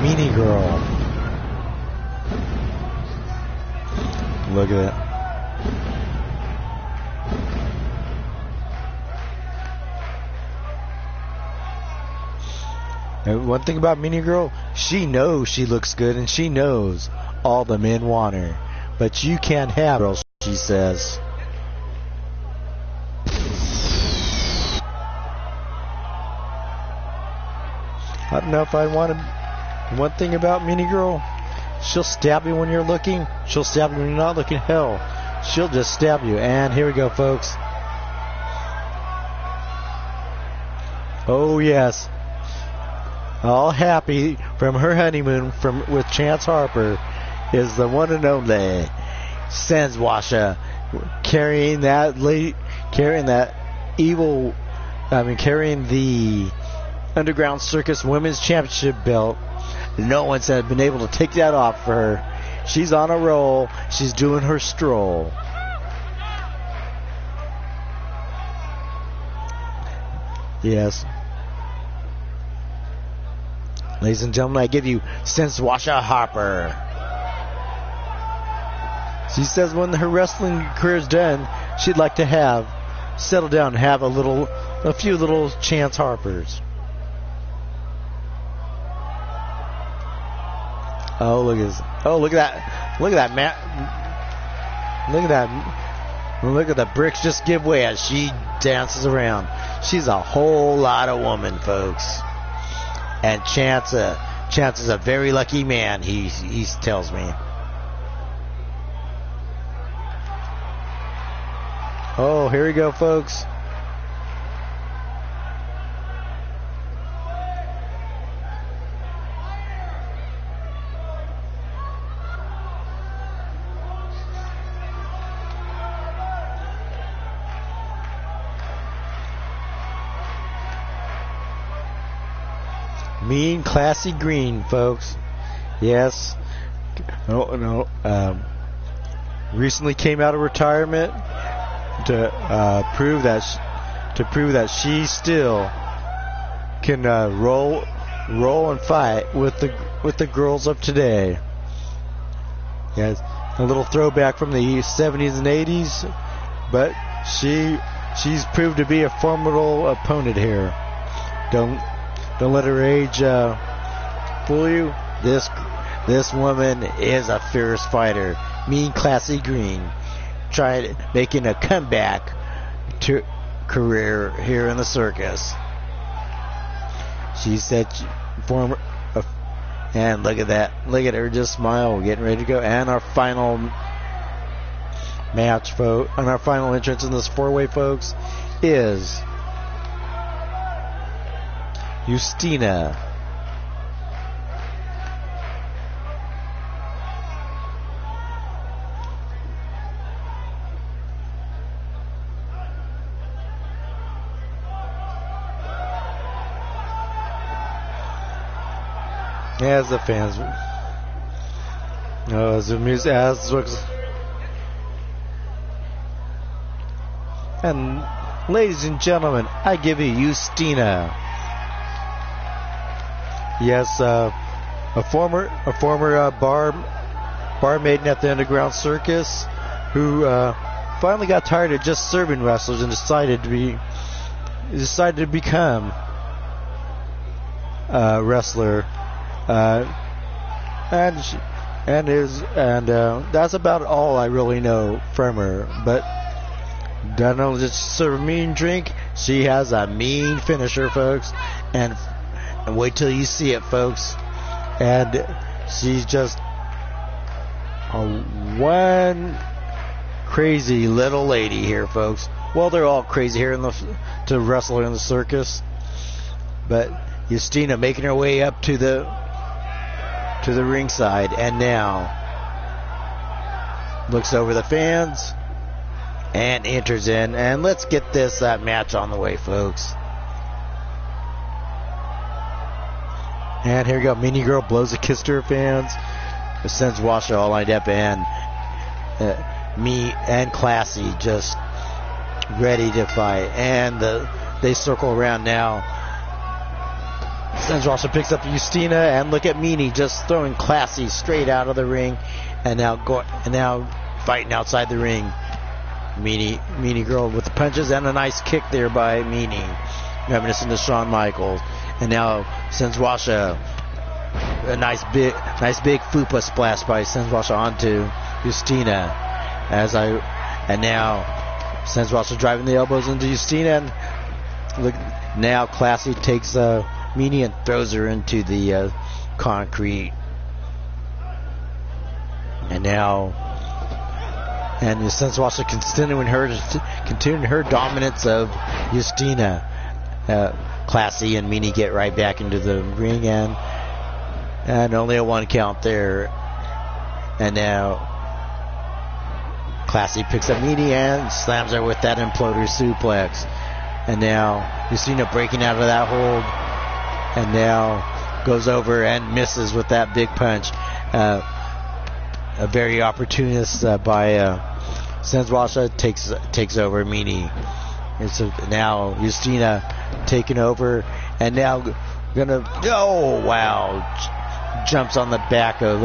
Meanie Girl. Look at that. And one thing about Meanie Girl, she knows she looks good, and she knows all the men want her. But you can't have her, she says. I don't know if I wanted one thing about Meanie Girl. She'll stab you when you're looking. She'll stab you when you're not looking. Hell, she'll just stab you. And here we go, folks. Oh, yes. All happy from her honeymoon with Chance Harper is the one and only Senswasha, carrying the Underground Circus Women's Championship belt. No one's been able to take that off for her. She's on a roll. She's doing her stroll. Yes. Ladies and gentlemen, I give you Senswasha Harper. She says when her wrestling career is done, she'd like to settle down and have a few little Chance Harpers. Oh, look at this. Oh, look at that. Look at that, Matt. Look at that. Look at the bricks just give way as she dances around. She's a whole lot of woman, folks. And Chance is a very lucky man, he tells me. Oh, here we go, folks. Mean, classy green, folks. Yes. No. Recently came out of retirement to prove that she still can roll and fight with the girls of today. Yes. a little throwback from the 70s and 80s, but she's proved to be a formidable opponent here. Don't let her age fool you. This woman is a fierce fighter. Mean Classy Green, making a comeback to career here in the circus. She said and look at that. Look at her just smile, getting ready to go. And our final match, folks, and our final entrance in this four-way, folks, is Justina. As the fans, as the music, and ladies and gentlemen, I give you Justina. Yes, a former barmaiden at the Underground Circus, who finally got tired of just serving wrestlers and decided to become a wrestler. And that's about all I really know from her. But don't know, just serve a mean drink. She has a mean finisher, folks, and wait till you see it, folks. And she's just one crazy little lady here, folks. Well, they're all crazy here to wrestle in the circus, but Justina making her way up to the ringside, and now looks over the fans and enters in. And let's get this match on the way, folks. And here we go. Meanie Girl blows a kiss to her fans. Sends Washa all lined up, and me and Classy just ready to fight. And they circle around now. Senswasher picks up Justina, and look at Meanie just throwing Classy straight out of the ring, and now fighting outside the ring. Meanie Girl with the punches and a nice kick there by Meanie, reminiscent of Shawn Michaels. And now Senswasher, a nice big fupa splash by Senswasher onto Justina. And now Senswasher driving the elbows into Justina, and look now Classy takes Meanie and throws her into the concrete. And now, and the Senswasher continuing her dominance of Justina. Classy and Meanie get right back into the ring, and only a one count there. And now Classy picks up Meanie and slams her with that imploder suplex. And now Justina breaking out of that hold, and now goes over and misses with that big punch. A very opportunist by Senswasher takes over Meanie. Now Justina taking over, and now jumps on the back of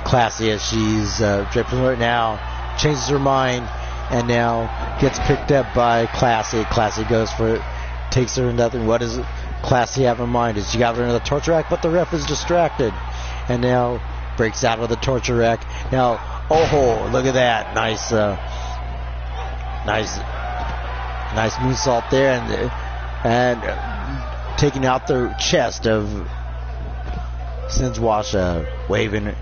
Classy as she's dripping right now, changes her mind, and now gets picked up by Classy. Classy goes for it, takes her nothing. What does Classy have in mind? Is she got her into the torture rack, but the ref is distracted, and now breaks out of the torture rack. Now, look at that, nice moonsault there, and taking out the chest of Senswasher, waving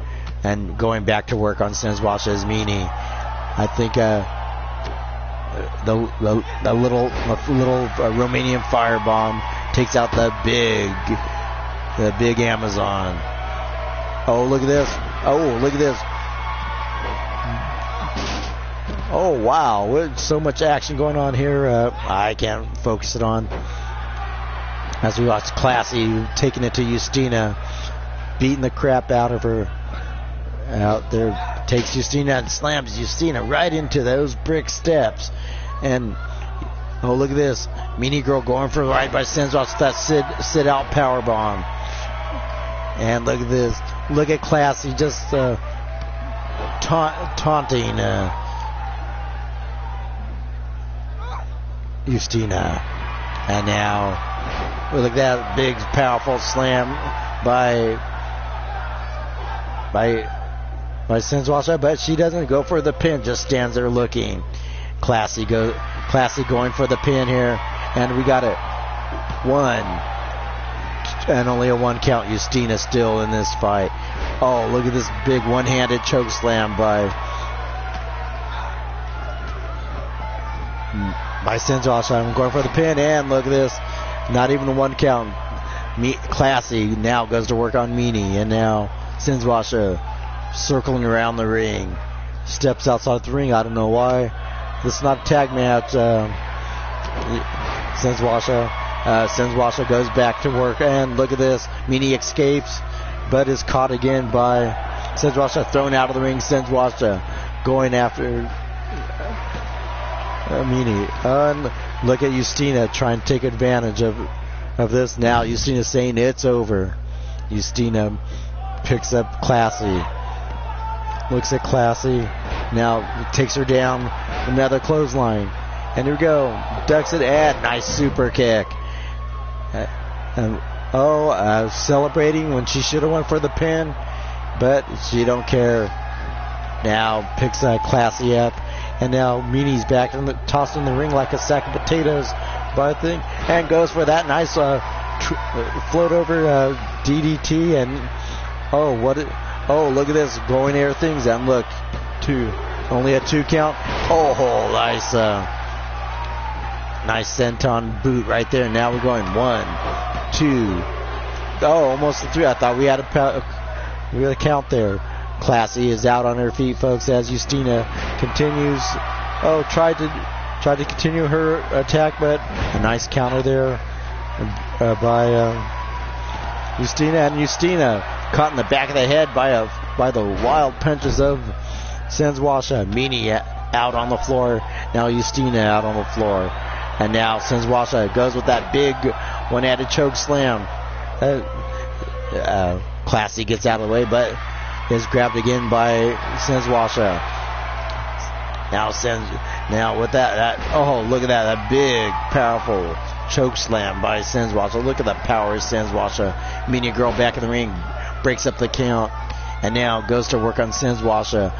and going back to work on Senswasher as Meanie. I think the little Romanian firebomb takes out the big Amazon. Look at this. Look at this. Oh, wow. So much action going on here. I can't focus it on. As we watch Classy taking it to Justina, beating the crap out of her. Out there, takes Justina and slams Justina right into those brick steps. And, look at this. Meanie Girl going for a ride by Senswasher with that sit-out powerbomb. And look at this. look at Classy just taunting Justina. And now, look at that big, powerful slam by Senswasha, but she doesn't go for the pin, just stands there looking. Classy going for the pin here, and we got it. 1, and only a 1 count. Justina still in this fight. Oh, look at this big one-handed choke slam by Senswasha. I'm going for the pin, and look at this. Not even a 1 count. Classy now goes to work on Meanie, and now Senswasha circling around the ring. Steps outside the ring. I don't know why. This is not a tag match. Senswasha goes back to work, and look at this. Meanie escapes, but is caught again by Senswasha. Thrown out of the ring. Senswasha going after Meanie. And look at Justina trying to take advantage of this. Now Justina saying it's over. Justina picks up Classy. Looks at Classy. Now takes her down. Another clothesline. And here we go. Ducks it. And nice super kick. Celebrating when she should have went for the pin. But she don't care. Now picks Classy up. And now Meanie's back tossed in the ring like a sack of potatoes. But and goes for that nice float over DDT. And look at this, going air things, and look, only a 2 count. Oh, nice senton boot right there. Now we're going 1, 2. Almost a 3. I thought we had a count there. Classy is out on her feet, folks, as Justina continues. Tried to continue her attack, but a nice counter there by Justina, and Justina caught in the back of the head by the wild punches of Senswasha. Meanie out on the floor. Now Justina out on the floor. And now Senswasha goes with that big one-handed choke slam. Classy gets out of the way, but is grabbed again by Senswasha. Now with that look at that big, powerful choke slam by Senswasha. Look at the power of Senswasha. Meanie girl back in the ring, breaks up the count, and now goes to work on Senswasha.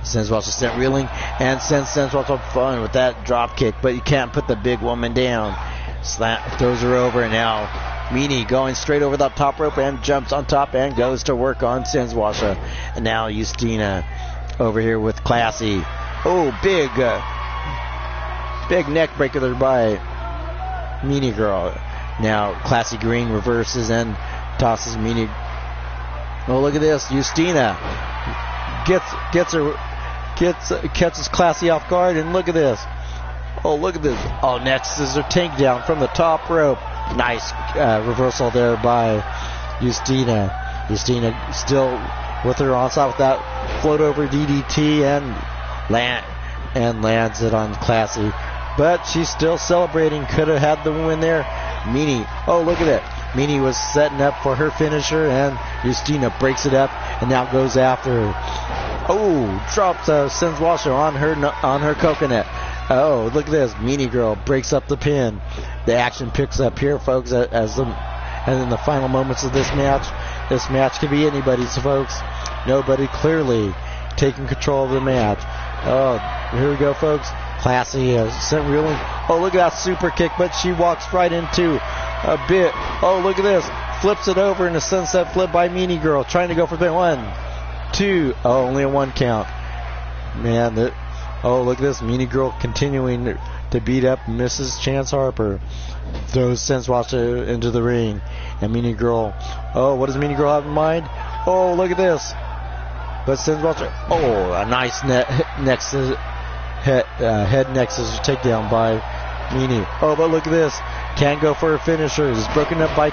Senswasha sent reeling and sends Senswasha fun with that drop kick, but you can't put the big woman down. Throws her over, and now Meanie going straight over the top rope and jumps on top and goes to work on Senswasha. And now Justina over here with Classy. Big neck breaker there by Meanie girl. Now Classy Green reverses and tosses Meanie. Look at this. Justina catches Classy off guard, and look at this. Look at this. Next is her takedown from the top rope. Nice reversal there by Justina. Justina still with her onside with that float over DDT and lands it on Classy. But she's still celebrating. Could have had the win there. Meanie. Look at it. Meanie was setting up for her finisher, and Justina breaks it up and now goes after her. Drops Senswasha on her coconut. Look at this. Meanie girl breaks up the pin. The action picks up here, folks, as in the final moments of this match. This match can be anybody's, folks. Nobody clearly taking control of the match. Here we go, folks. Classy sent reeling. Look at that super kick, but she walks right into a bit. Look at this. Flips it over in a sunset flip by Meanie girl, trying to go for the 1, 2. Only a 1 count. Man, look at this. Meanie girl continuing to beat up Mrs. Chance Harper. Throws Senswasha into the ring. And Meanie girl, what does Meanie girl have in mind? Look at this. But Senswasha, a nice head nexus takedown by Meanie. But look at this. Can't go for her finisher. Is broken up by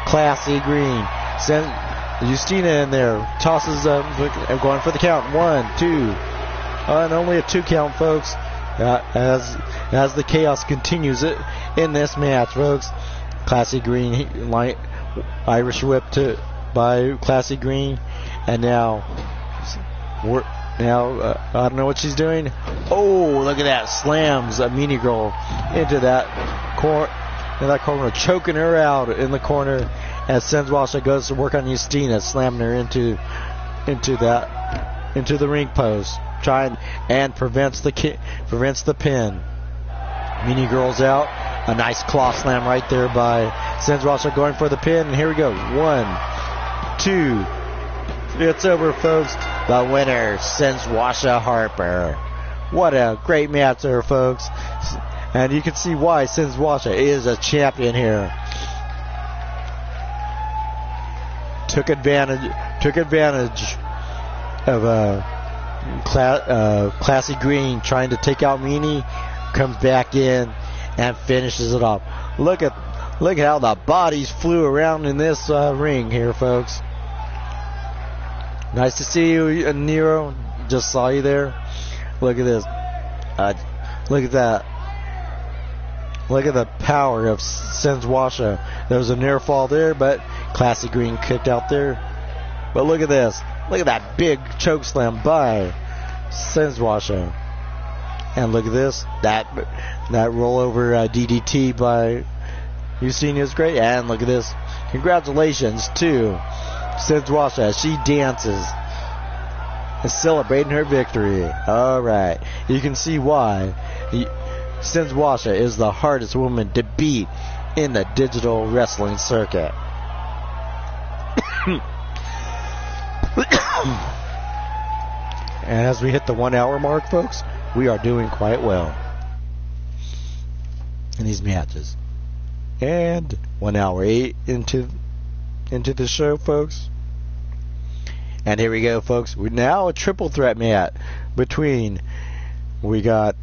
Classy Green. Send Justina in there. Tosses going for the count. 1, 2. And only a 2 count, folks. As the chaos continues in this match, folks. Classy Green Irish whip to by Classy Green, and now I don't know what she's doing. Oh, look at that! Slams a Meanie Girl into that corner, choking her out in the corner. As Senswasha goes to work on Justina, slamming her into the ring post, and prevents the pin. Meanie Girl's out. A nice claw slam right there by Senswasha going for the pin. And here we go. 1, 2. It's over, folks. The winner, Senswasha Harper. What a great match there, folks. And you can see why Senswasha is a champion here. Took advantage of Classy Green trying to take out Meanie. Comes back in and finishes it off. Look at how the bodies flew around in this ring here, folks. Nice to see you, Nero. Just saw you there. Look at this. Look at that. Look at the power of Senswasha. There was a near fall there, but Classy Green kicked out there. But look at this. Look at that big choke slam by Senswasha. And look at this. That rollover DDT by Justina is great. And look at this. Congratulations to Senswasha as she dances and celebrating her victory. Alright. You can see why Senswasha is the hardest woman to beat in the digital wrestling circuit. And as we hit the 1 hour mark, folks, we are doing quite well in these matches. And 1 hour 8 into the show, folks. And here we go, folks. We're now a triple threat match between, we got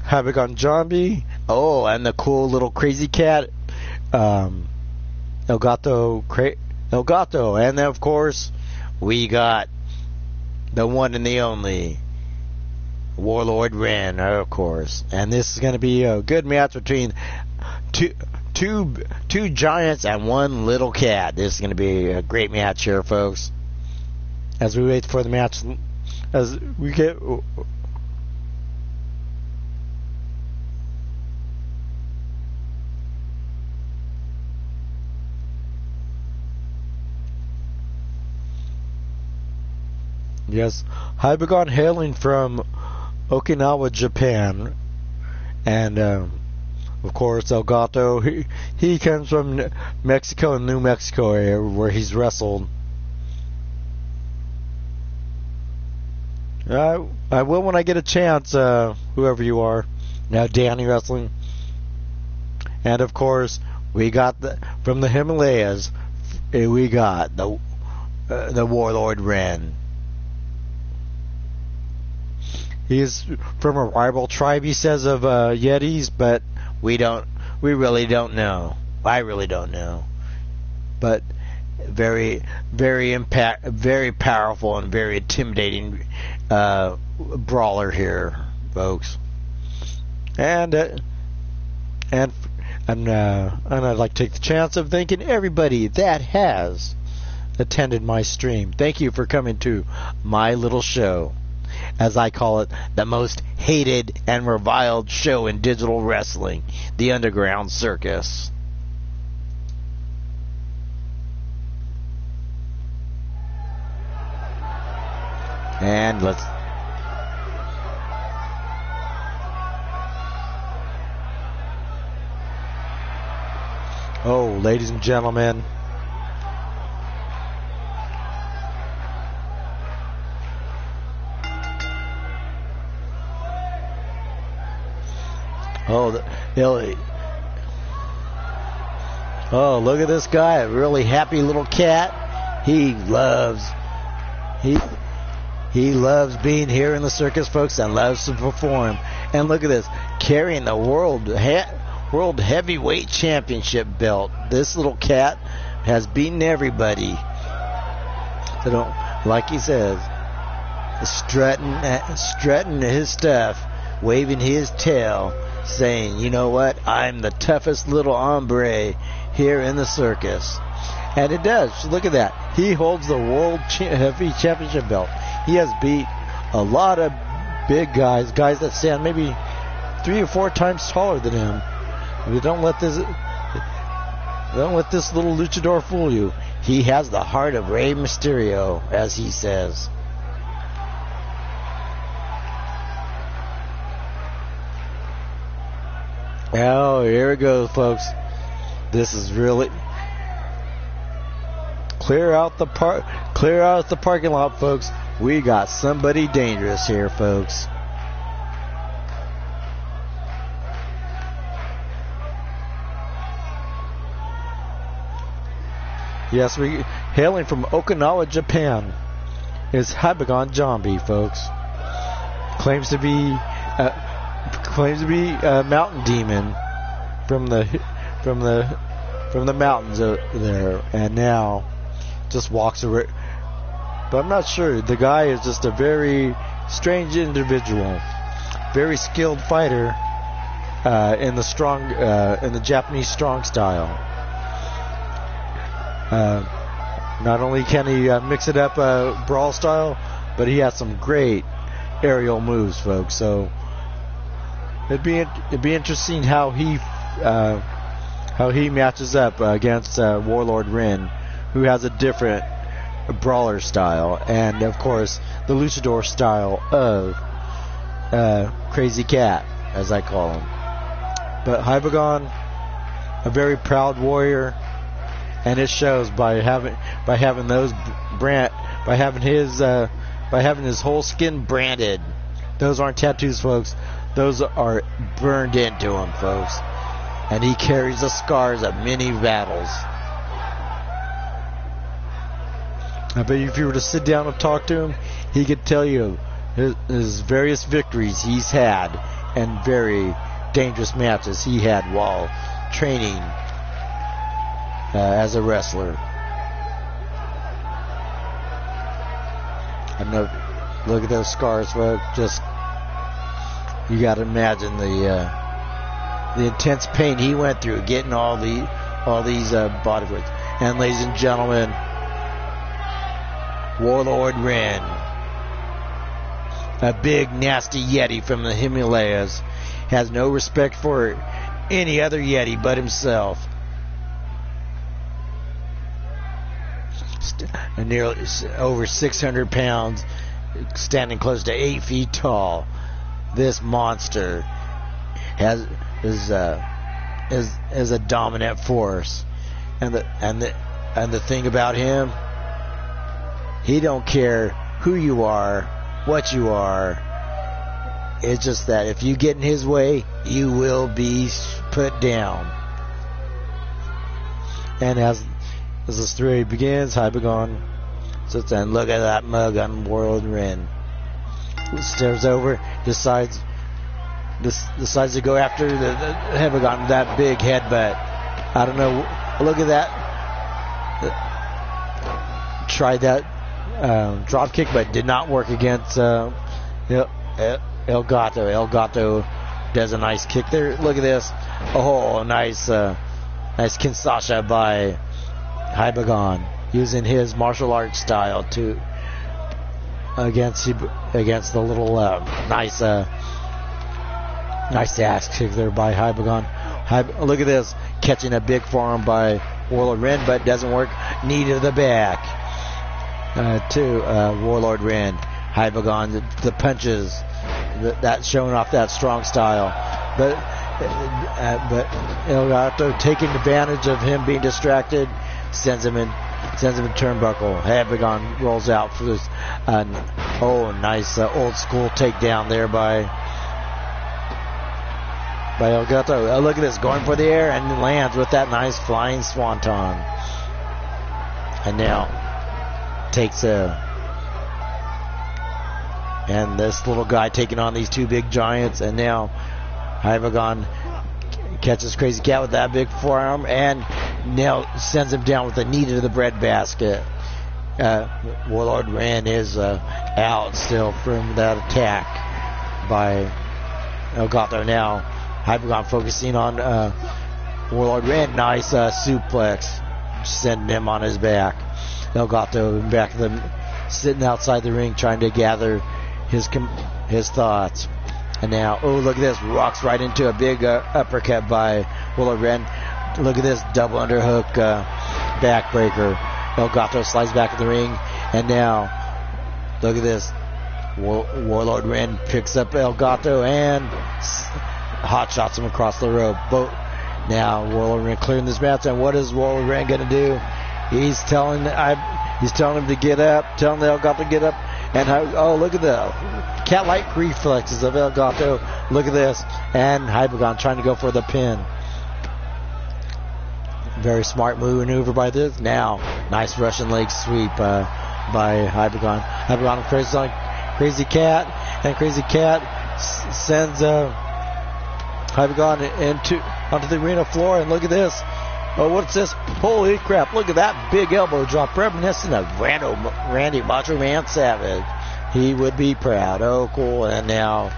Havoc on Zombie, and the cool little crazy cat, El Gato, and then of course we got the one and the only Warlord Ren, of course. And this is going to be a good match between two giants and one little cat. This is going to be a great match here, folks. As we wait for the match, as we get. Yes, Hybagon hailing from Okinawa, Japan, and of course El Gato. He comes from Mexico and New Mexico area where he's wrestled. I will when I get a chance. Whoever you are, now Danny wrestling, and of course we got from the Himalayas. We got the Warlord Ren. He's from a rival tribe, he says, of Yetis, but we really don't know. I really don't know. But very, very very powerful and very intimidating brawler here, folks. And I'd like to take the chance of thanking everybody that has attended my stream. Thank you for coming to my little show, as I call it, the most hated and reviled show in digital wrestling, the Underground Circus. And let's... Oh, ladies and gentlemen, look at this guy, a really happy little cat. He loves being here in the circus, folks, and loves to perform. And look at this, carrying the World Heavyweight Championship belt. This little cat has beaten everybody. So like he says, strutting his stuff, waving his tail, saying, you know what, I'm the toughest little hombre here in the circus. And it does. Look at that. He holds the World Heavy Championship belt. He has beat a lot of big guys that stand maybe 3 or 4 times taller than him. Don't let this little luchador fool you. He has the heart of Rey Mysterio, as he says. Oh, here it goes, folks. This is really clear out the parking lot, folks. We got somebody dangerous here, folks. Yes, hailing from Okinawa, Japan, is Habagon Jambi, folks. Claims to be a mountain demon from the mountains there, and now just walks around. But I'm not sure. The guy is just a very strange individual, very skilled fighter in the Japanese strong style. Not only can he mix it up brawl style, but he has some great aerial moves, folks. So it'd be interesting how he matches up against Warlord Ren, who has a different brawler style, and of course the luchador style of Crazy Cat, as I call him. But Habagon, a very proud warrior. And it shows by having his whole skin branded. Those aren't tattoos, folks. Those are burned into him, folks. And he carries the scars of many battles. I bet if you were to sit down and talk to him, he could tell you his various victories he's had and very dangerous matches he had while training as a wrestler. I know. Look at those scars, folks. Just you got to imagine the intense pain he went through getting all these body parts. And ladies and gentlemen, Warlord Ren, a big nasty Yeti from the Himalayas, has no respect for any other Yeti but himself. Nearly over 600 pounds, standing close to 8 feet tall. This monster is a dominant force, and the thing about him, he don't care who you are, what you are. It's just that if you get in his way, you will be put down. And as the story begins, Habagon sits and look at that mug on Warlord Ren. Stares over, decides to go after the Habagon, that big headbutt. I don't know. Look at that. Tried that drop kick, but did not work against El Gato. El Gato does a nice kick there. Look at this. Oh, nice Kinshasa by Habagon, using his martial arts style to against the little nice ass kick there by Habagon. Look at this, catching a big forearm by Warlord Ren, but doesn't work. Knee to the back to Warlord Ren. Habagon, the punches, that showing off that strong style, but El Gato taking advantage of him being distracted, sends him in turnbuckle. Habagon rolls out for this. Nice old school takedown there by El Gato. Look at this, going for the air and lands with that nice flying swanton. And now takes and this little guy taking on these two big giants, and now Habagon catches Crazy Cat with that big forearm and now sends him down with a knee to the breadbasket. Warlord Ren is out still from that attack by El Gato. Now Habagon focusing on Warlord Ren. Nice suplex. sending him on his back. Elgato back of the, sitting outside the ring trying to gather his thoughts. And now, oh, look at this. Walks right into a big uppercut by Willow Wren. Look at this double underhook backbreaker. Elgato slides back in the ring. And now, look at this. Warlord Wren picks up Elgato and hot shots him across the rope. Now, Warlord Wren clearing this match. And what is Warlord Wren going to do? He's telling him to get up, telling Elgato to get up. And oh, look at the cat-like reflexes of Elgato. Look at this. And Hypagon trying to go for the pin. Very smart maneuver by this. Now, nice Russian leg sweep by Hypagon. Hypagon Crazy Cat. And Crazy Cat sends Hypagon onto the arena floor. And look at this. Oh, what's this? Holy crap. Look at that big elbow drop. Reminiscent of Randy Macho Man Savage. He would be proud. Oh, cool. And now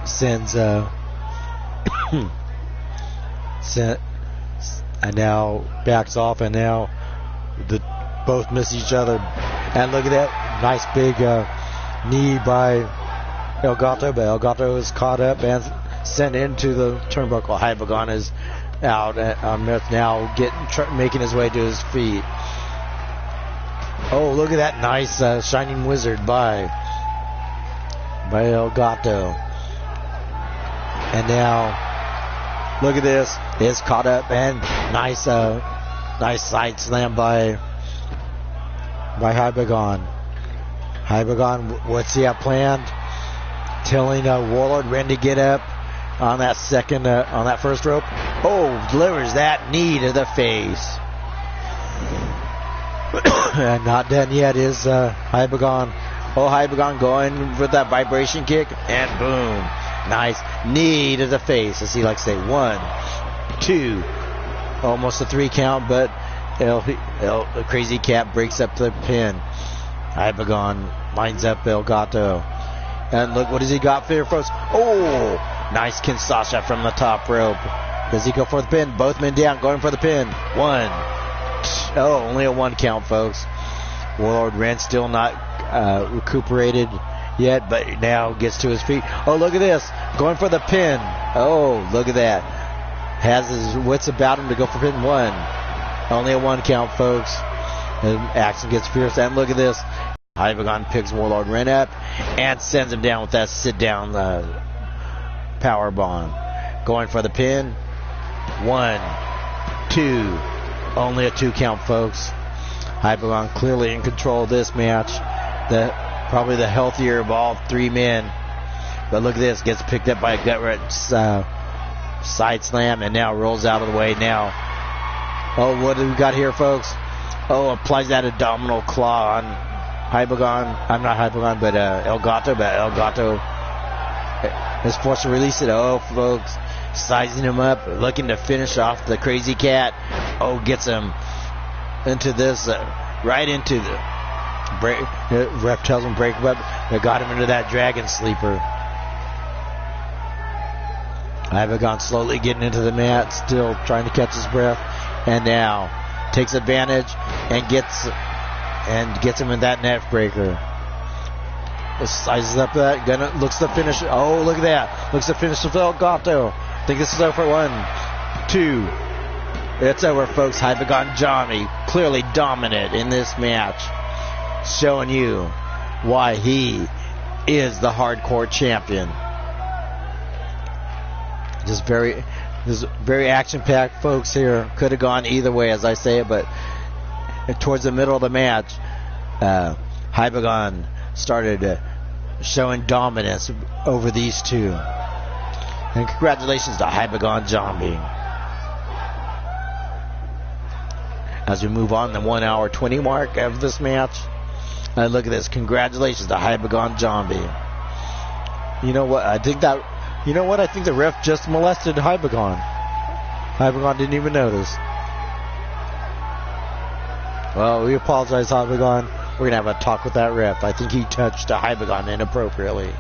sends and now backs off, and now both miss each other. And look at that nice big knee by Elgato, but Elgato is caught up and sent into the turnbuckle. Hypagon is out on now, making his way to his feet. Oh, look at that nice Shining Wizard by Elgato. And now, look at this. It's caught up and nice side slam by Hypagon. Hypagon, what's he have planned? Telling Warlord Wren to get up on that first rope. Oh, delivers that knee to the face. And not done yet is Hypagon. Oh, Hypagon going with that vibration kick, and boom. Nice knee to the face, as he likes to say. 1, 2, almost a 3 count, but the Crazy Cat breaks up the pin. Hypagon lines up Elgato. And look, what has he got here, folks? Oh, nice Kinshasa from the top rope. Does he go for the pin? Both men down, going for the pin. 1. Oh, only a 1 count, folks. Warlord Wren still not recuperated yet, but now gets to his feet. Oh, look at this. Going for the pin. Oh, look at that. Has his wits about him to go for pin. 1. Only a 1 count, folks. And action gets fierce. And look at this. Hypagon picks Warlord Wren up and sends him down with that sit-down power bomb. Going for the pin. 1, 2. Only a 2 count, folks. Hypagon clearly in control of this match. Probably the healthier of all 3 men. But look at this. Gets picked up by a gut-wrench side slam and now rolls out of the way now. Oh, what do we got here, folks? Oh, applies that abdominal claw on Hypagon. I'm not Hypagon, but Elgato. But Elgato is forced to release it. Oh, folks. Sizing him up, looking to finish off the Crazy Cat. Oh, gets him into this, right into the break. Ref tells him break him up. They got him into that Dragon Sleeper. Hypagon slowly getting into the mat, still trying to catch his breath, and now takes advantage and gets him in that neck breaker. Sizes up that, looks to finish. Oh, look at that! Looks to finish with Elgato. I think this is over. 1, 2. It's over, folks. Hypagon Johnny clearly dominant in this match, showing you why he is the hardcore champion. Just very action-packed, folks. Here could have gone either way, as I say it, but towards the middle of the match, Hypagon started showing dominance over these two. And congratulations to Hypagon Zombie. As we move on the 1 hour 20 mark of this match, and look at this. Congratulations to Hypagon Zombie. You know what? I think the ref just molested Hypagon. Hypagon didn't even notice. Well, we apologize, Hypagon. We're going to have a talk with that ref. I think he touched Hypagon inappropriately.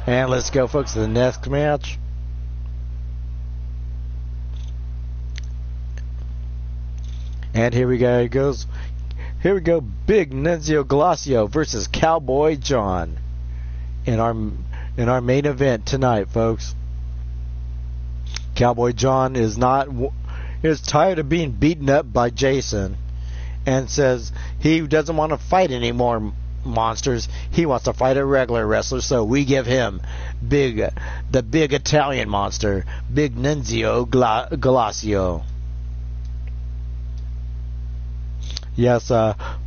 And let's go, folks, to the next match. And here we go. It goes. Here we go. Big Nunzio Glacio versus Cowboy John in our main event tonight, folks. Cowboy John is tired of being beaten up by Jason, and says he doesn't want to fight any more monsters. He wants to fight a regular wrestler, so we give him the big Italian monster, Big Nunzio Glacio. Yes,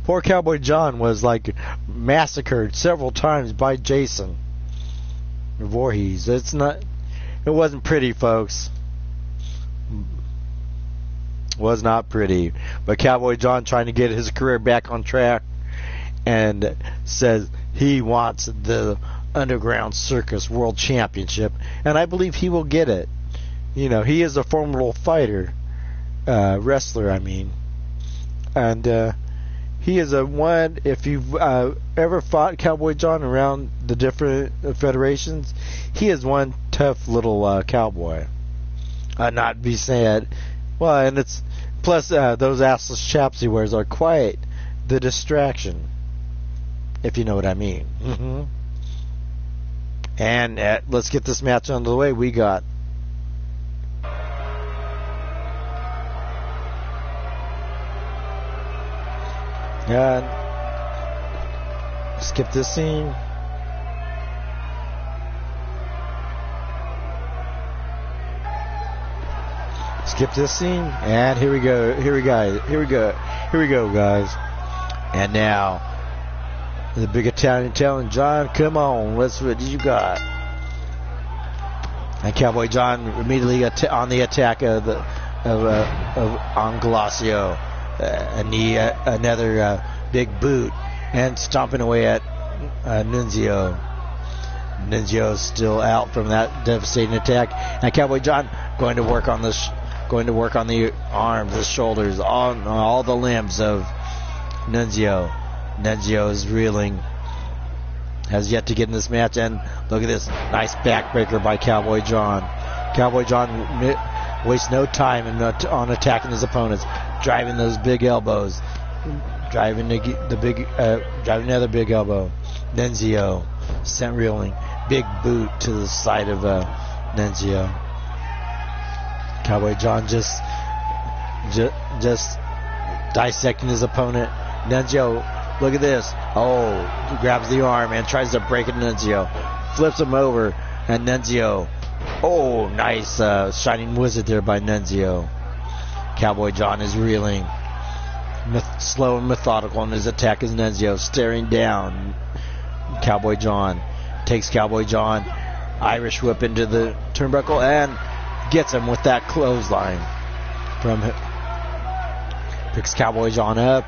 poor Cowboy John was like massacred several times by Jason Voorhees. It wasn't pretty, folks. Was not pretty. But Cowboy John trying to get his career back on track, and says he wants the Underground Circus World Championship, and I believe he will get it. You know, he is a formidable fighter, wrestler, I mean. And he is a one, if you've ever fought Cowboy John around the different federations, he is one tough little cowboy. Not be said. Well, and it's, plus those assless chaps he wears are quite the distraction, if you know what I mean. Mm-hmm. And let's get this match on the way. We got skip this scene. Skip this scene, and here we go, guys. And now the big Italian telling John, "Come on, what you got?" And Cowboy John immediately on the attack on Glacio. Another big boot, and stomping away at Nunzio. Nunzio's still out from that devastating attack, and Cowboy John going to work on the arms, the shoulders, on all the limbs of Nunzio. Nunzio is reeling, has yet to get in this match, and look at this nice backbreaker by Cowboy John. Cowboy John wastes no time on attacking his opponents, driving those big elbows, driving another big elbow. Nunzio sent reeling, big boot to the side of Nunzio. Cowboy John just dissecting his opponent. Nunzio, look at this. Oh, he grabs the arm and tries to break it. Nunzio flips him over, and Nunzio. Oh, nice shining wizard there by Nunzio. Cowboy John is reeling, slow and methodical in his attack as Nunzio staring down. Cowboy John takes Cowboy John, Irish whip into the turnbuckle, and gets him with that clothesline. Picks Cowboy John up,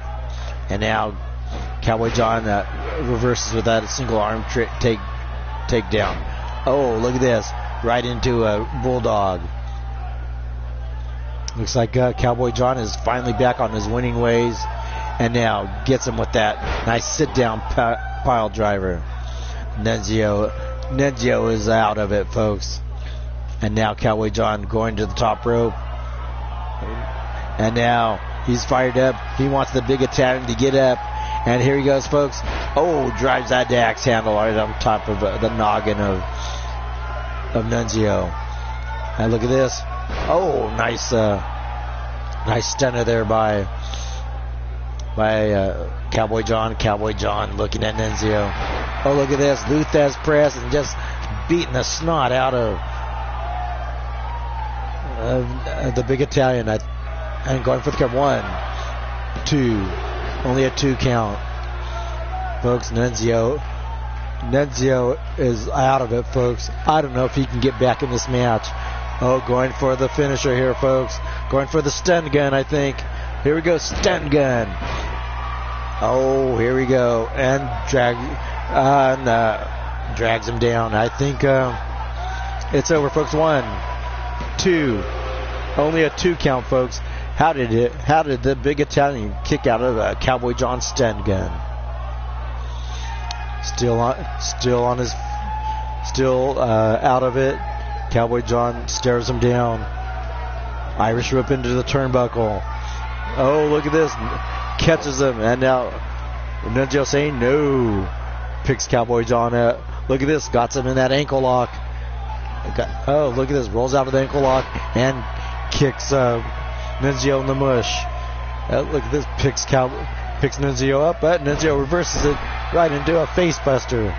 and now Cowboy John reverses with that single arm takedown. Oh, look at this. Right into a bulldog. Looks like Cowboy John is finally back on his winning ways, and now gets him with that nice sit-down pile driver. Nunzio is out of it, folks. And now Cowboy John going to the top rope. And now he's fired up. He wants the big Italian to get up. And here he goes, folks. Oh, drives that axe handle right on top of the noggin of Nunzio. And look at this. Oh, nice stunner there by Cowboy John. Cowboy John looking at Nunzio. Oh, look at this. Luthez press and just beating the snot out of the big Italian. And going for the count. 1, 2. Only a 2 count. Folks, Nunzio is out of it, folks. I don't know if he can get back in this match. Oh, going for the finisher here, folks. Going for the stun gun, I think. Here we go, stun gun. Oh, here we go. And drags him down. I think it's over, folks. 1, 2. Only a 2 count, folks. How did the big Italian kick out of the Cowboy John stun gun? Still out of it. Cowboy John stares him down. Irish whip into the turnbuckle. Oh, look at this. Catches him. And now Nunzio saying no. Picks Cowboy John up. Look at this. Got him in that ankle lock. Oh, look at this. Rolls out of the ankle lock and kicks Nunzio in the mush. Look at this. Picks Nunzio up, but Nunzio reverses it right into a face buster.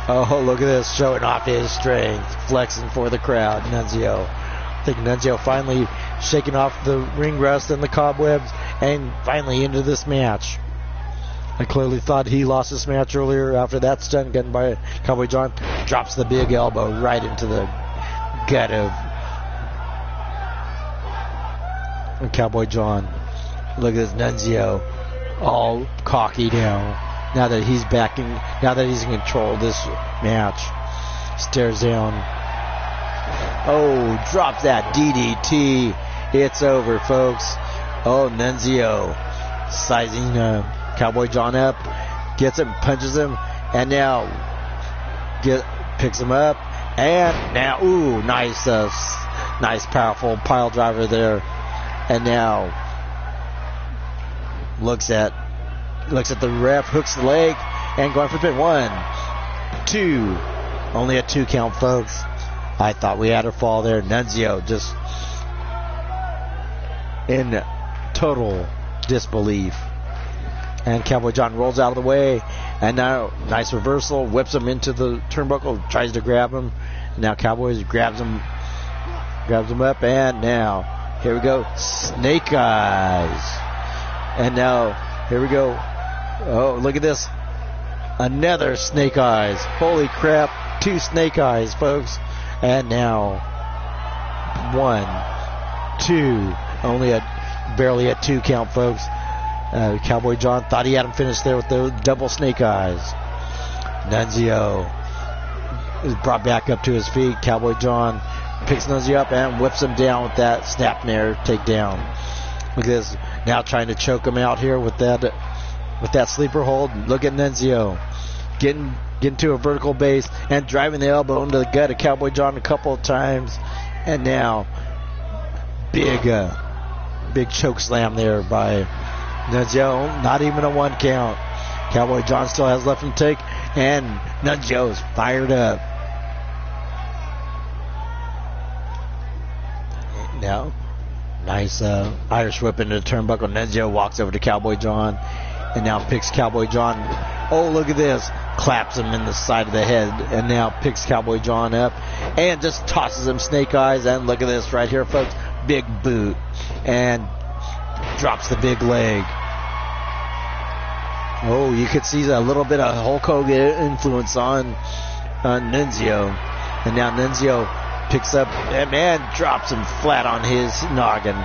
Oh, look at this. Showing off his strength. Flexing for the crowd. Nunzio. I think Nunzio finally shaking off the ring rust and the cobwebs and finally into this match. I clearly thought he lost this match earlier after that stun gun by Cowboy John. Drops the big elbow right into the gut of Cowboy John. Look at this Nunzio all cocky now. Now that he's in control of this match. Stares down. Oh, drops that DDT. It's over, folks. Oh, Nunzio sizing Cowboy John up. Gets him, punches him, and now picks him up. And now, ooh, nice powerful pile driver there. And now looks at the ref, hooks the leg, and going for the pin. 1, 2. Only a 2 count, folks. I thought we had a fall there. Nunzio just in total disbelief. And Cowboy John rolls out of the way. And now, nice reversal. Whips him into the turnbuckle. Tries to grab him. Now Cowboy grabs him up. And now, here we go. Snake Eyes. And now, here we go. Oh, look at this. Another Snake Eyes. Holy crap. 2 Snake Eyes, folks. And now, 1, 2. Only barely a 2 count, folks. Cowboy John thought he had him finished there with the double Snake Eyes. Nunzio is brought back up to his feet. Cowboy John picks Nunzio up and whips him down with that snapmare takedown. Look at this. Now trying to choke him out here with that sleeper hold. Look at Nunzio getting to a vertical base and driving the elbow into the gut of Cowboy John a couple of times. And now big choke slam there by Nunzio. Not even a 1 count. Cowboy John still has left to take, and Nunzio's fired up. Now, nice Irish whip into the turnbuckle. Nunzio walks over to Cowboy John and now picks Cowboy John. Oh, look at this. Claps him in the side of the head and now picks Cowboy John up and just tosses him Snake Eyes. And look at this right here, folks. Big boot and drops the big leg. Oh, you could see a little bit of Hulk Hogan influence on Nunzio. And now Nunzio picks up and drops him flat on his noggin,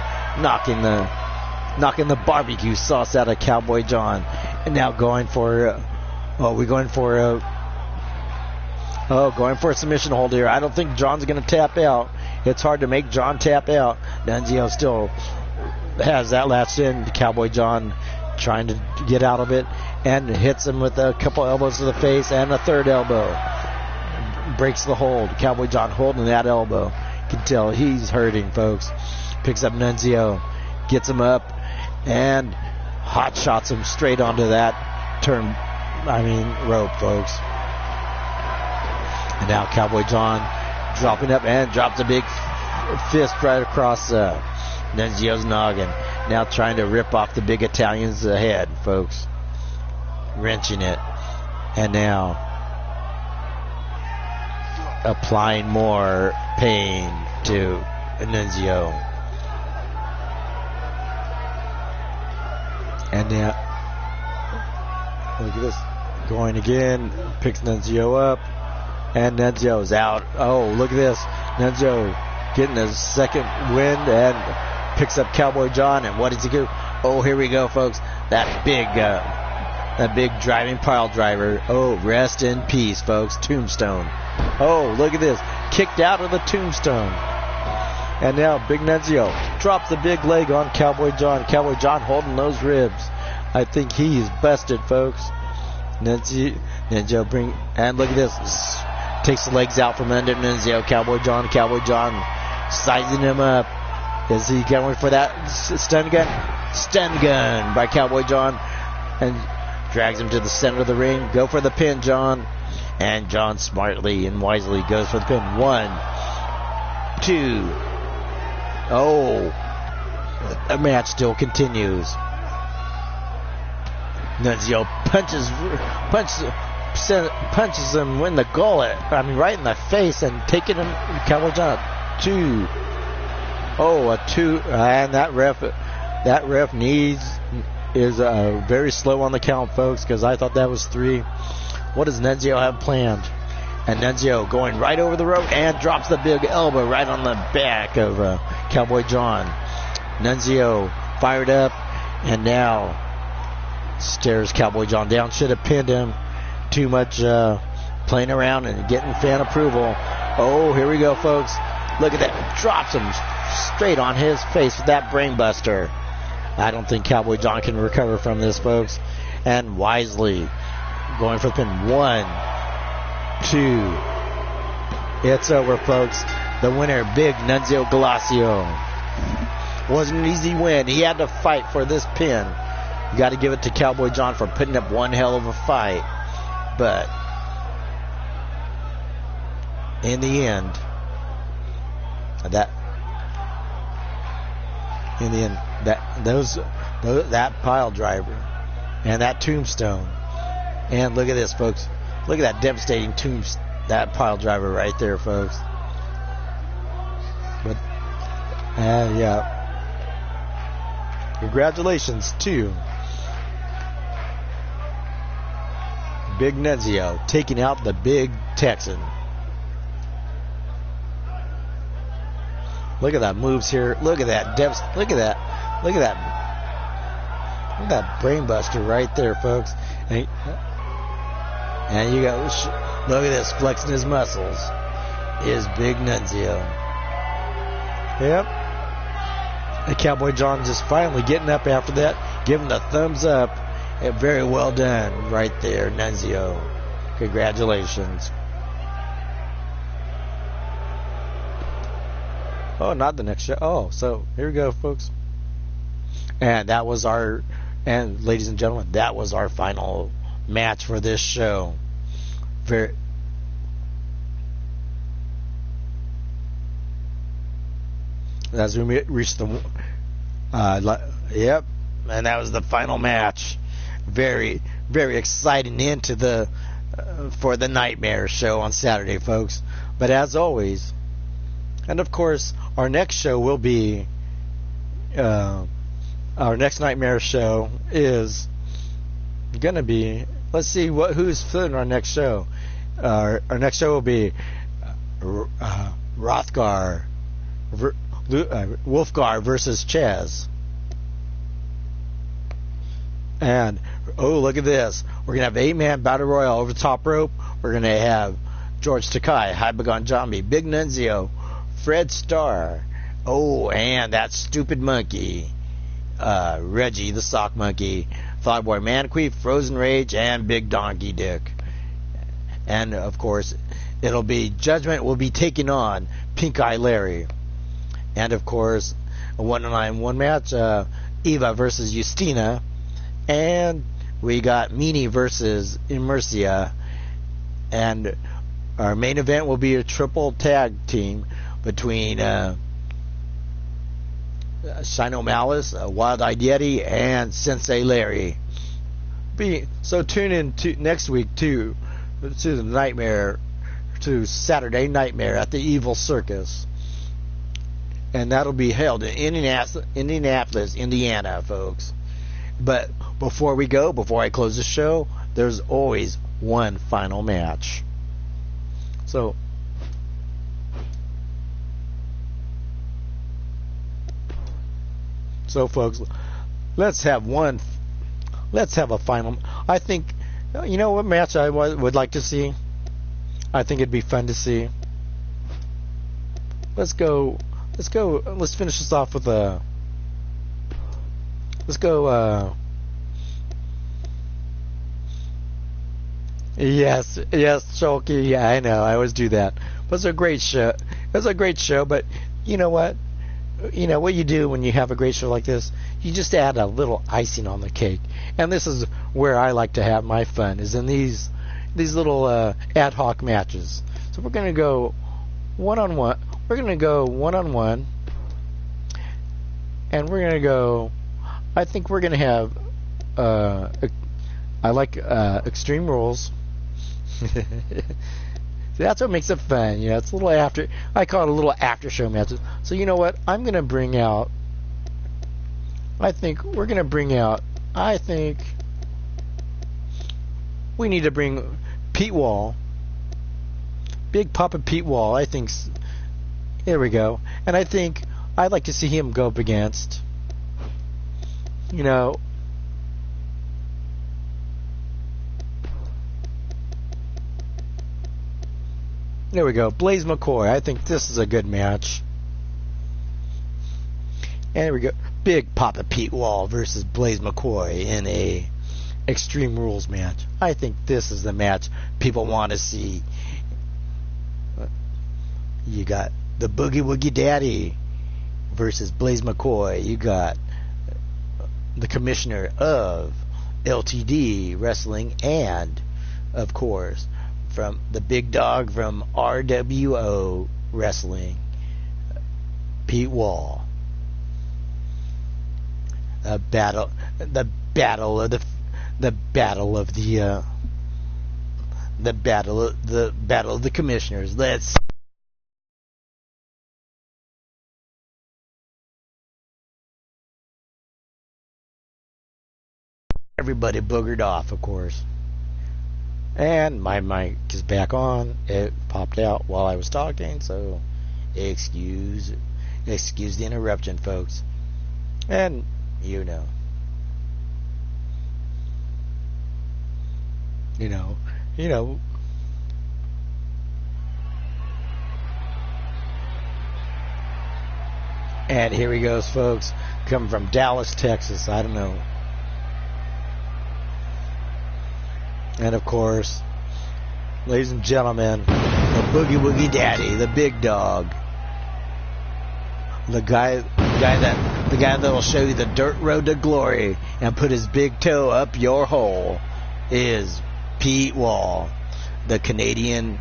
knocking the barbecue sauce out of Cowboy John. And now going for a submission hold here. I don't think John's going to tap out. It's hard to make John tap out. Nunzio still has that latched in. Cowboy John trying to get out of it and hits him with a couple elbows to the face and a third elbow. Breaks the hold. Cowboy John holding that elbow. You can tell he's hurting, folks. Picks up Nunzio, gets him up, and hot shots him straight onto that rope, folks. And now Cowboy John dropping up and drops a big fist right across Nunzio's noggin. Now trying to rip off the big Italian's head, folks. Wrenching it. And now applying more pain to Nunzio. And now, look at this. Going again. Picks Nunzio up. And Nunzio's out. Oh, look at this. Nunzio getting his second wind and picks up Cowboy John. And what does he do? Oh, here we go, folks. That big driving pile driver. Oh, rest in peace, folks. Tombstone. Oh, look at this. Kicked out of the tombstone. And now Big Nunzio drops the big leg on Cowboy John. Cowboy John holding those ribs. I think he's busted, folks. Nunzio and look at this. Takes the legs out from under Nunzio. Cowboy John sizing him up. Is he going for that stun gun? stun gun by Cowboy John and drags him to the center of the ring. Go for the pin, John. And John smartly and wisely goes for the pin. 1, 2. Oh, the match still continues. Nunzio punches him in the gullet. I mean, right in the face, and taking him. Cowboy John 2. Oh, a 2, and that ref is very slow on the count, folks, because I thought that was 3. What does Nunzio have planned? And Nunzio going right over the rope and drops the big elbow right on the back of Cowboy John. Nunzio fired up and now stares Cowboy John down. Should have pinned him. Too much playing around and getting fan approval. Oh, here we go, folks. Look at that. Drops him straight on his face with that brain buster. I don't think Cowboy John can recover from this, folks. And wisely going for the pin. 1, 2. It's over, folks. The winner, Big Nunzio Galacio. Wasn't an easy win. He had to fight for this pin. You got to give it to Cowboy John for putting up one hell of a fight. But in the end, that pile driver and that tombstone, and look at this, folks. Look at that devastating that pile driver right there, folks. But yeah, congratulations to Big Nunzio taking out the Big Texan. Look at that moves here. Look at that look at that. Look at that brainbuster right there, folks. And you got, look at this, flexing his muscles is Big Nunzio. Yep. And Cowboy John just finally getting up after that, giving the thumbs up. And very well done right there, Nunzio. Congratulations. Oh, not the next show. Oh, so here we go, folks. And that was and ladies and gentlemen, that was our final match for this show. As we reached the yep, and that was the final match. Very, very exciting into the for the Nightmare show on Saturday, folks. But as always, and of course, our next show will be our next Nightmare show is gonna be. Let's see who's filling our next show. Our next show will be Wolfgar versus Chaz. And oh, look at this! We're gonna have 8-man battle royal over the top rope. We're gonna have George Takai, Hybagon Jambi, Big Nunzio, Fred Starr. Oh, and that stupid monkey, Reggie the Sock Monkey, Flyboy Manqueef, Frozen Rage, and Big Donkey Dick. And of course, it'll be Judgment will be taking on Pink Eye Larry. And of course, a 1-on-1 match, Eva versus Justina. And we got Meanie versus Immersia. And our main event will be a triple tag team between Shino Malice, Wild Eyed Yeti, and Sensei Larry. So tune in to next week to the Nightmare, to Saturday Nightmare at the Evil Circus. And that'll be held in Indianapolis, Indiana, folks. But before I close the show, there's always one final match. So folks, let's have a final. I think, you know what match I would like to see? I think it'd be fun to see. Let's finish this off with a. Let's go. Yes, Shulky. Yeah, I know. I always do that. But it's a great show. It was a great show. But you know what? You know what you do when you have a great show like this? you just add a little icing on the cake. And this is where I like to have my fun, is in these little ad hoc matches. So we're going to go one-on-one. We're going to go one-on-one. And we're going to go, I think we're going to have, I like Extreme Rules. That's what makes it fun. You know, it's a little after, I call it a little after show match. So you know what? I'm going to bring out, I think we need to bring Pete Wall. Big Papa Pete Wall, I think. There we go. And I think I'd like to see him go up against, you know, there we go, Blaze McCoy. I think this is a good match. And there we go, Big Papa Pete Wall versus Blaze McCoy in a Extreme Rules match. I think this is the match people want to see. You got the Boogie Woogie Daddy versus Blaze McCoy. You got the commissioner of LTD Wrestling, and of course from the big dog from RWO Wrestling, Pete Wall. The battle of the commissioners. Let's everybody boogered off, of course. And my mic is back on. It popped out while I was talking, so excuse the interruption, folks. And you know. And here he goes, folks, coming from Dallas, Texas. I don't know. And of course, ladies and gentlemen, the Boogie Woogie Daddy, the big dog, the guy that will show you the dirt road to glory and put his big toe up your hole, is Pete Wall, the Canadian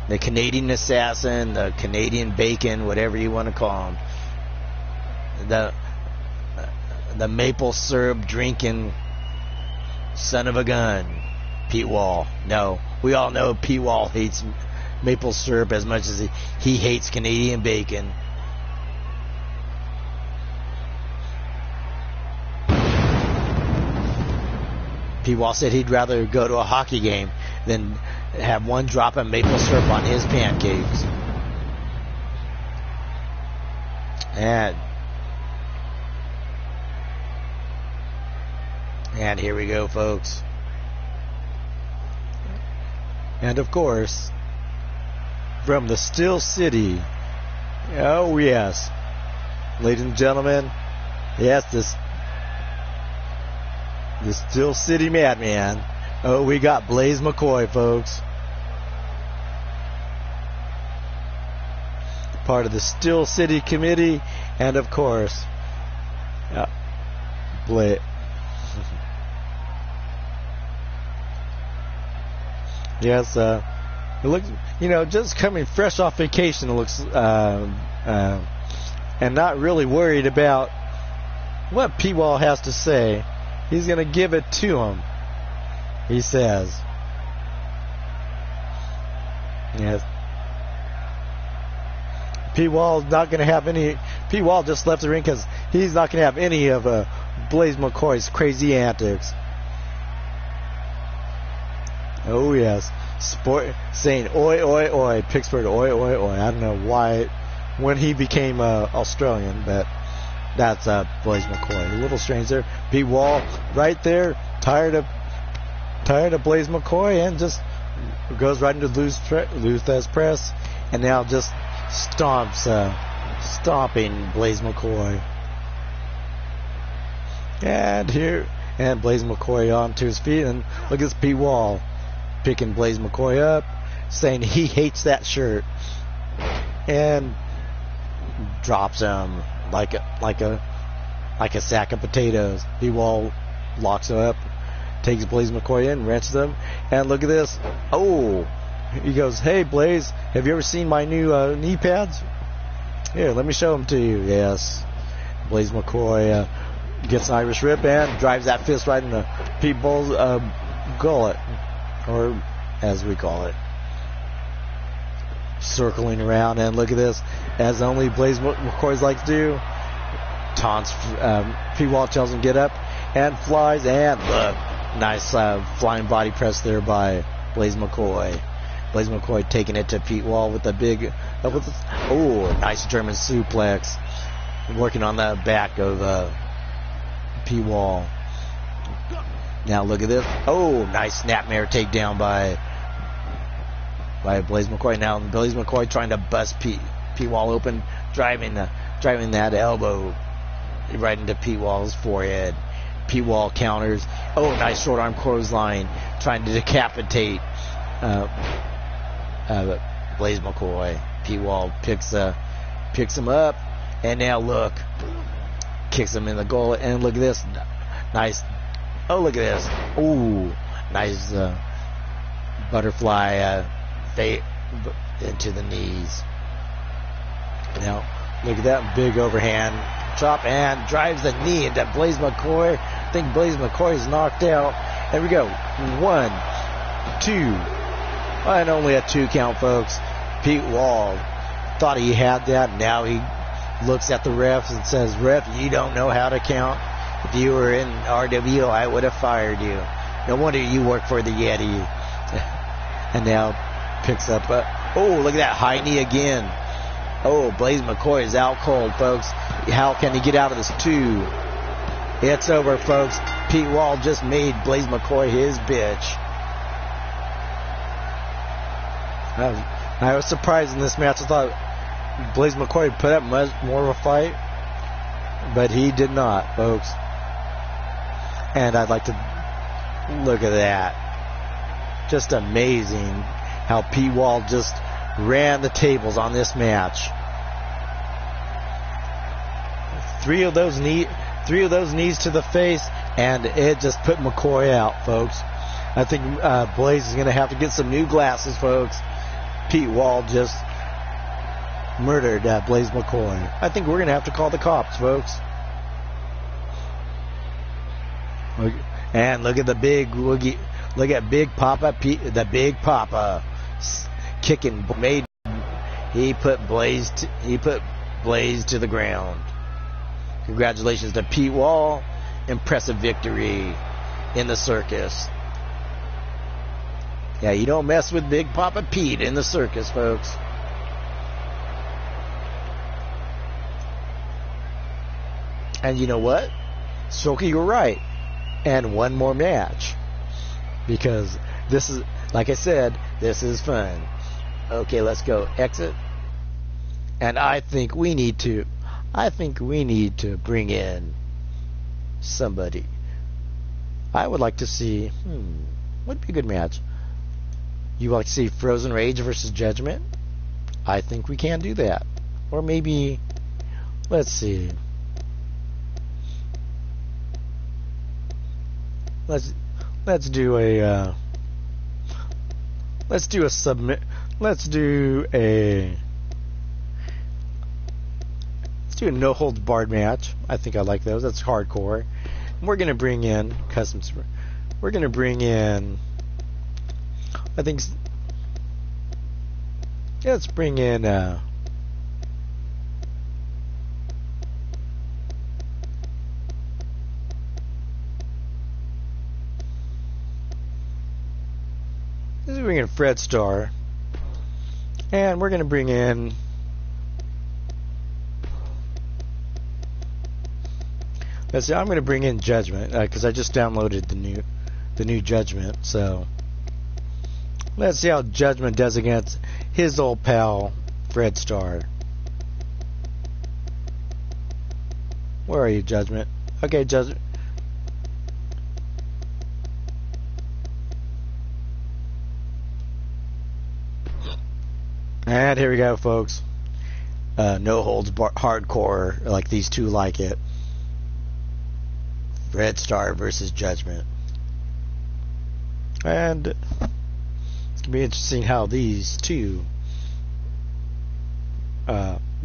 assassin, the Canadian bacon, whatever you want to call him, the maple syrup drinking son of a gun, Pete Wall. No, we all know Pete Wall hates maple syrup as much as he hates Canadian bacon. Pete Wall said he'd rather go to a hockey game than have one drop of maple syrup on his pancakes. And here we go, folks. And of course, from the Steel City, oh yes, ladies and gentlemen, yes, the Steel City Madman. Oh, we got Blaze McCoy, folks. Part of the Steel City Committee, and of course, Blaze. Yes, it looks, just coming fresh off vacation, it looks, and not really worried about what Pete Wall has to say. He's going to give it to him, he says. Yes. Pete Wall's not going to have any. Pete Wall just left the ring because he's not going to have any of Blaze McCoy's crazy antics. Oh yes, sport saying oi oi oi, Pittsburgh oi oi oi. I don't know why when he became Australian, but that's Blaze McCoy. A little strange there. Pete Wall right there, tired of Blaze McCoy, and just goes right into Luthez press, and now just stomping Blaze McCoy. And Blaze McCoy onto his feet, and look at this Pete Wall picking Blaze McCoy up, saying he hates that shirt, and drops him like a like a sack of potatoes. P-Wall locks him up, takes Blaze McCoy in, wrenches him, and look at this. Oh, he goes, "Hey Blaze, have you ever seen my new knee pads? Here, let me show them to you." Yes. Blaze McCoy gets an Irish Rip and drives that fist right in the P-Bull's gullet, or as we call it. Circling around, and look at this, as only Blaze McCoy's like to do. Taunts, P-Wall tells him get up, and flies, and look, nice flying body press there by Blaze McCoy. Blaze McCoy taking it to P-Wall with a big, nice German suplex, working on the back of P-Wall. Now look at this. Oh, nice snapmare takedown by Blaze McCoy. Now Blaze McCoy trying to bust P-Wall open, driving that elbow right into P-Wall's forehead. P-Wall counters. Oh, nice short arm clothesline, trying to decapitate Blaze McCoy. P-Wall picks him up, and now look, kicks him in the gullet, and look at this, nice. Oh, look at this. Ooh, nice butterfly fade into the knees. Now look at that big overhand chop, and drives the knee into Blaze McCoy. I think Blaze McCoy is knocked out. There we go. 1, 2, and only a 2 count, folks. P-Wall thought he had that. Now he looks at the refs and says, "Ref, you don't know how to count. If you were in RWO, I would have fired you. No wonder you work for the Yeti." And now picks up. Oh, look at that high knee again. Oh, Blaze McCoy is out cold, folks. How can he get out of this 2? It's over, folks. P-Wall just made Blaze McCoy his bitch. I was surprised in this match. I thought Blaze McCoy would put up much more of a fight, but he did not, folks. And I'd like to look at that. Just amazing how P-Wall just ran the tables on this match. Three of those knees to the face, and it just put McCoy out, folks. I think Blaze is going to have to get some new glasses, folks. P-Wall just murdered Blaze McCoy. I think we're going to have to call the cops, folks. And look at the big woogie. Look at Big Papa. The Big Papa kicking. He put Blaze to the ground. Congratulations to P-Wall. Impressive victory in the circus. Yeah, you don't mess with Big Papa Pete in the circus, folks. And you know what? Silky, you're right. And one more match. Because this is, like I said, this is fun. Okay, let's go. Exit. And I think we need to bring in somebody. I would like to see, would be a good match. You like to see Frozen Rage versus Judgment? I think we can do that. Or maybe, let's see. Let's do a no holds barred match. I think I like those. That's hardcore. And we're gonna bring in customs. We're gonna bring in. I think. Yeah, let's bring in. Let's bring in Fred Starr, and we're gonna bring in. Let's see. I'm gonna bring in Judgment because I just downloaded the new Judgment. So let's see how Judgment does against his old pal Fred Starr. Where are you, Judgment? Okay, Judgment. And here we go, folks. No holds hardcore, like these two like it. Red Star versus Judgment. And it's going to be interesting how these two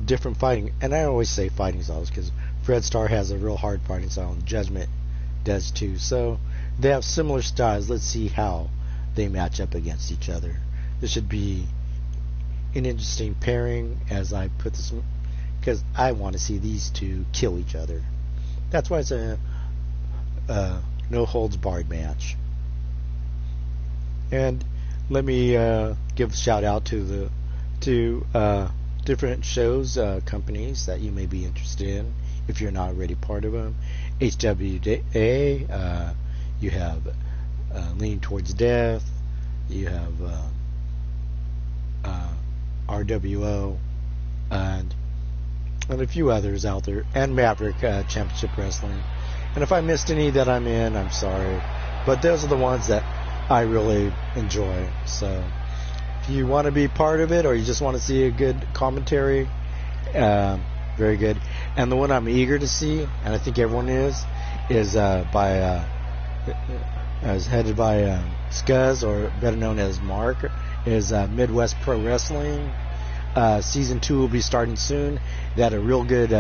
different fighting, and I always say fighting styles because Red Star has a real hard fighting style and Judgment does too. So they have similar styles. Let's see how they match up against each other. This should be an interesting pairing as I put this, because I want to see these two kill each other. That's why it's a no holds barred match. And let me give a shout out to the different shows, companies that you may be interested in if you're not already part of them. HWA, you have Lean Towards Death, you have RWO, and a few others out there, and Maverick Championship Wrestling. And if I missed any that I'm in, I'm sorry, but those are the ones that I really enjoy. So if you want to be part of it, or you just want to see a good commentary, very good. And the one I'm eager to see, and I think everyone is headed by Scuzz, or better known as Mark, is Midwest Pro Wrestling. Season 2 will be starting soon. They had a real good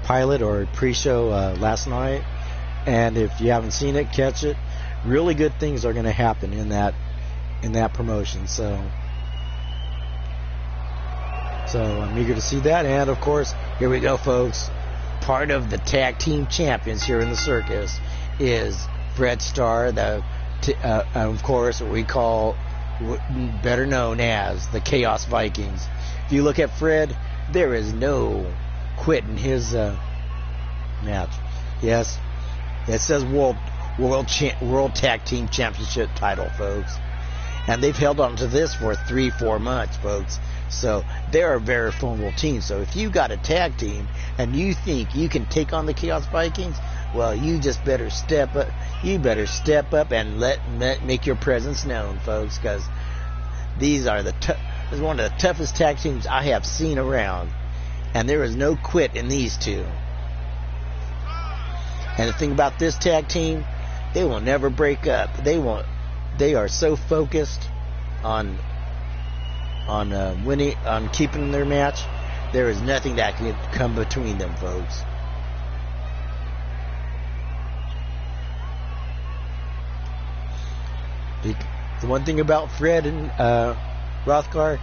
pilot or pre-show last night, and if you haven't seen it, catch it. Really good things are going to happen in that promotion. So I'm eager to see that. And of course, here we go, folks. Part of the tag team champions here in the circus is Red Star, of course, what we call, better known as the Chaos Vikings. If you look at Fred, there is no quit in his match. Yes, it says World Tag Team Championship title, folks, and they've held on to this for 3-4 months, folks. So they're a very formidable team. So if you got a tag team and you think you can take on the Chaos Vikings, well, you just better step up. You better step up and make your presence known, folks, because these are this is one of the toughest tag teams I have seen around, and there is no quit in these two. And the thing about this tag team, they will never break up. They are so focused on winning, on keeping their match. There is nothing that can come between them, folks. The one thing about Fred and Rothgar,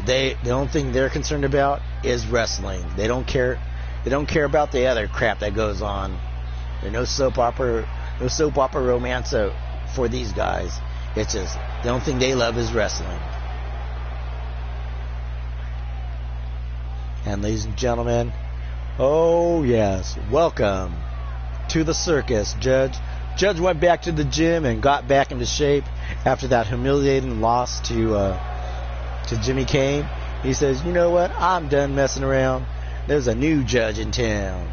the only thing they're concerned about is wrestling. They don't care about the other crap that goes on. There's no soap opera romance for these guys. It's just the only thing they love is wrestling. And ladies and gentlemen, oh yes, welcome to the circus, Judge. Judge went back to the gym and got back into shape after that humiliating loss to Jimmy Kane. He says, you know what, I'm done messing around. There's a new judge in town.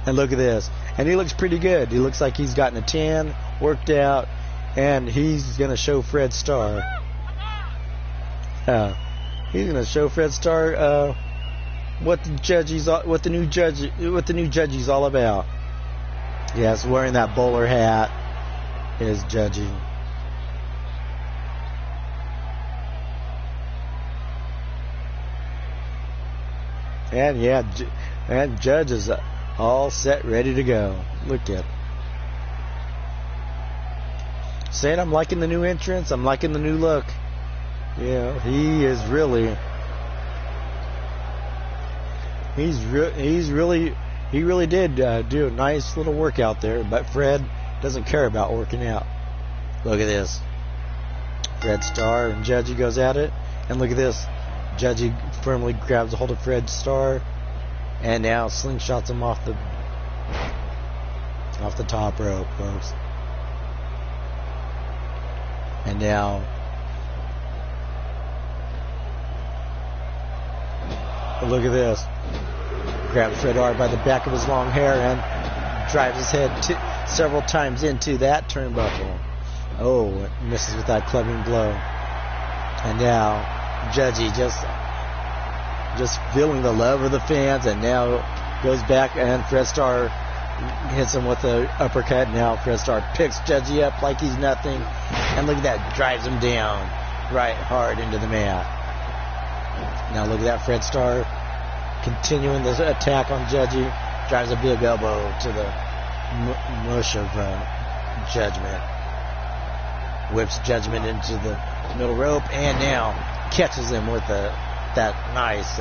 And look at this. And he looks pretty good. He looks like he's gotten a tan, worked out, and he's going to show Fred Starr. He's going to show Fred Starr what the new judge is all about. Yes, wearing that bowler hat is judging. And yeah, and Judge is all set, ready to go. Look at it. Saying I'm liking the new entrance. I'm liking the new look. Yeah, he is really. He really did do a nice little workout there, but Fred doesn't care about working out. Look at this. Fred Starr and Judgy goes at it, and look at this. Judgy firmly grabs a hold of Fred Starr, and now slingshots him off the top rope, folks. And now look at this. Grabs Fred Starr by the back of his long hair and drives his head several times into that turnbuckle. Oh, it misses with that clubbing blow. And now Judgy just feeling the love of the fans, and now goes back, and Fred Starr hits him with the uppercut. Now Fred Starr picks Judgy up like he's nothing. And look at that, drives him down right hard into the mat. Now look at that, Fred Starr continuing this attack on Judgy. Drives a big elbow to the mush of Judgment. Whips Judgment into the middle rope and now catches him with that nice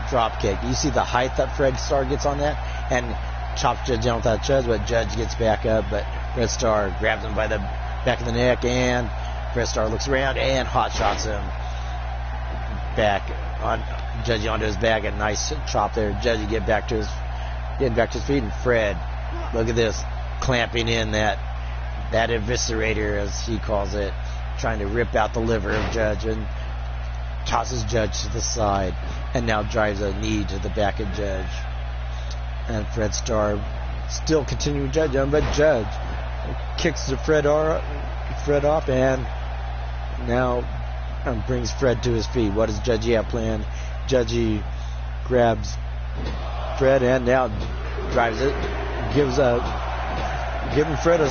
drop kick. You see the height that Fred Starr gets on that? And chops Judge down with that Judge, but Judge gets back up, but Fred Starr grabs him by the back of the neck, and Fred Starr looks around and hot shots him back on Judgy onto his back. A nice chop there. Judgy getting back to his feet, and Fred, look at this, clamping in that eviscerator, as he calls it, trying to rip out the liver of Judge, and tosses Judge to the side, and now drives a knee to the back of Judge. And Fred Starr still continuing Judge on, but Judge kicks the Fred off, and now brings Fred to his feet. What does Judgy have planned? Judgy grabs Fred and now drives it, giving Fred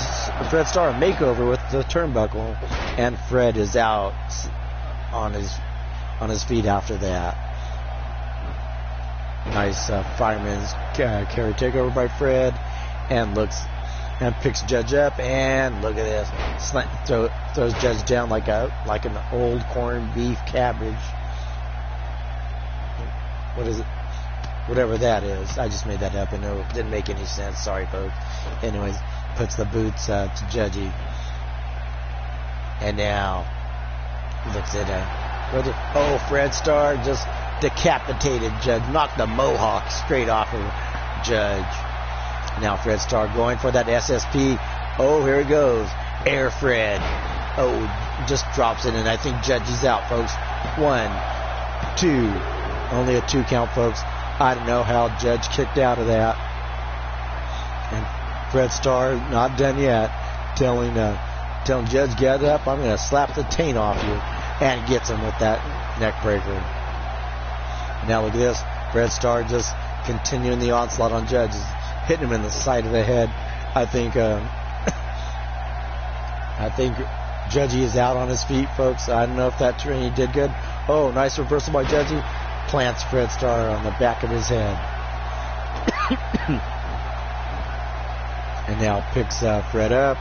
Starr a makeover with the turnbuckle, and Fred is out on his feet after that. Nice fireman's carry takeover by Fred, and picks Judge up, and look at this, throws Judge down like an old corned beef cabbage. What is it? Whatever that is. I just made that up, and it didn't make any sense. Sorry, folks. Anyways, puts the boots to Judgy, and now looks at Fred Starr just decapitated Judge, knocked the mohawk straight off of Judge. Now Fred Starr going for that SSP. Oh, here he goes. Air Fred. Oh, just drops it, and I think Judgy's out, folks. 1, 2. Only a 2 count, folks. I don't know how Judge kicked out of that. And Fred Starr, not done yet, telling Judge, get up, I'm going to slap the taint off you. And gets him with that neck breaker. Now look at this. Fred Starr just continuing the onslaught on Judge. Hitting him in the side of the head. I think Judgy is out on his feet, folks. I don't know if that training did good. Oh, nice reversal by Judgy. Plants Fred Starr on the back of his head. And now picks Fred up.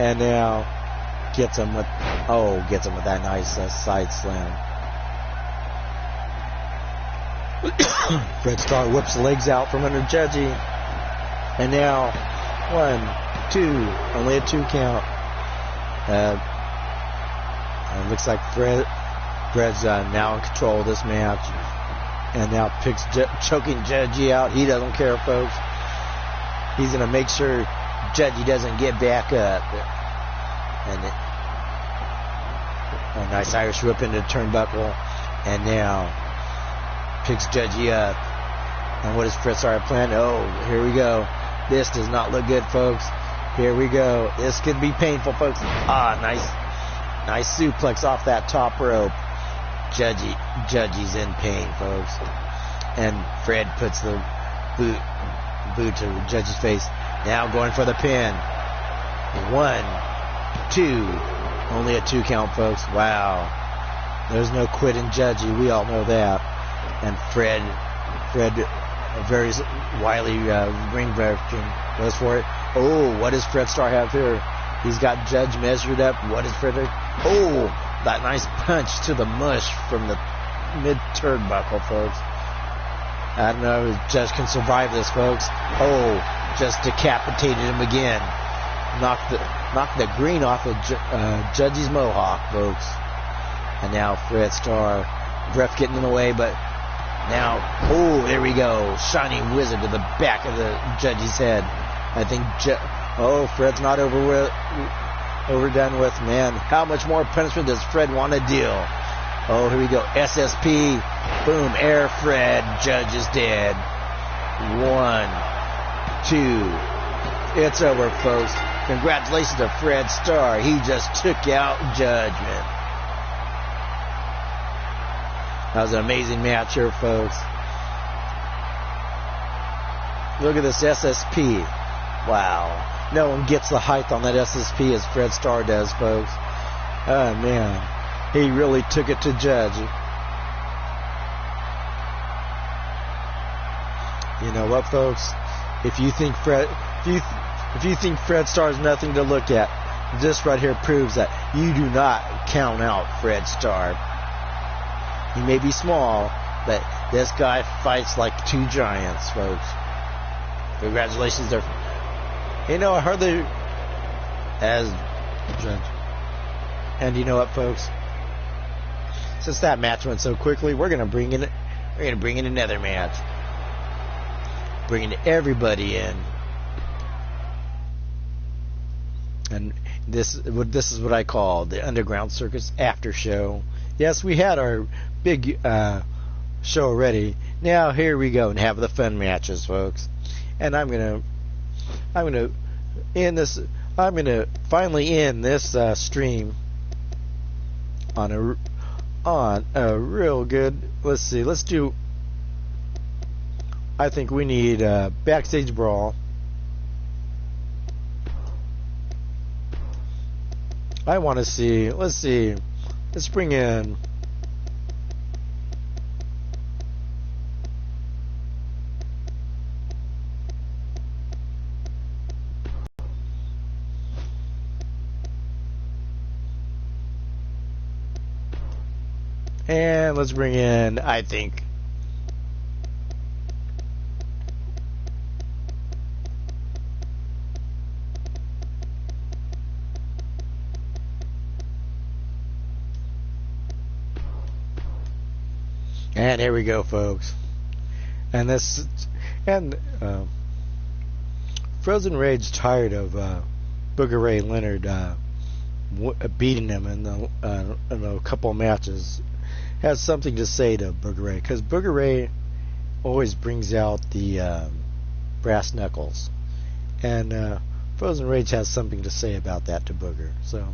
And now gets him with that nice side slam. Fred Starr whips the legs out from under Judgy. And now 1, 2, only a 2 count. It looks like Fred's now in control of this match. And now picks choking Judgy out. He doesn't care, folks. He's going to make sure Judgy doesn't get back up. And a nice Irish whip into the turnbuckle. And now picks Judgy up. And what does Fred Starr plan? Oh, here we go. This does not look good, folks. Here we go. This could be painful, folks. Nice suplex off that top rope. Judgy's in pain, folks. And Fred puts the boot to Judgy's face. Now going for the pin. 1, 2. Only a 2 count, folks. Wow. There's no quitting Judgy. We all know that. And Fred, a very wily ring veteran, goes for it. Oh, what does Fred Starr have here? He's got Judge measured up. What is Fred? Oh, that nice punch to the mush from the mid-turnbuckle, folks. I don't know if Judge can survive this, folks. Oh, just decapitated him again. Knocked the green off of Judgy's mohawk, folks. And now Fred Starr, breath getting in the way, but now, oh, there we go. Shining Wizard to the back of the Judgy's head. I think, Fred's not overdone with, man. How much more punishment does Fred want to deal? Oh, here we go. SSP. Boom. Air Fred. Judge is dead. 1, 2. It's over, folks. Congratulations to Fred Starr. He just took out Judgment. That was an amazing match here, folks. Look at this SSP. Wow. No one gets the height on that SSP as Fred Starr does, folks. Oh, man. He really took it to Judge. You know what, folks? If you think Fred Starr is nothing to look at, this right here proves that you do not count out Fred Starr. He may be small, but this guy fights like two giants, folks. Congratulations there. You know, I hardly as Judge. And you know what, folks? Since that match went so quickly, we're gonna bring in another match. Bringing everybody in. And this is what I call the Underground Circus after show. Yes, we had our big show already. Now here we go and have the fun matches, folks. And I'm gonna finally end this stream on a real good. Let's see. Let's do. I think we need a backstage brawl. I want to see. Let's see. Let's bring in. And let's bring in, I think. And here we go, folks. And Frozen Rage tired of Booger Ray Leonard beating him in a couple of matches. Has something to say to Booger Ray, because Booger Ray always brings out the brass knuckles, and Frozen Rage has something to say about that to Booger. So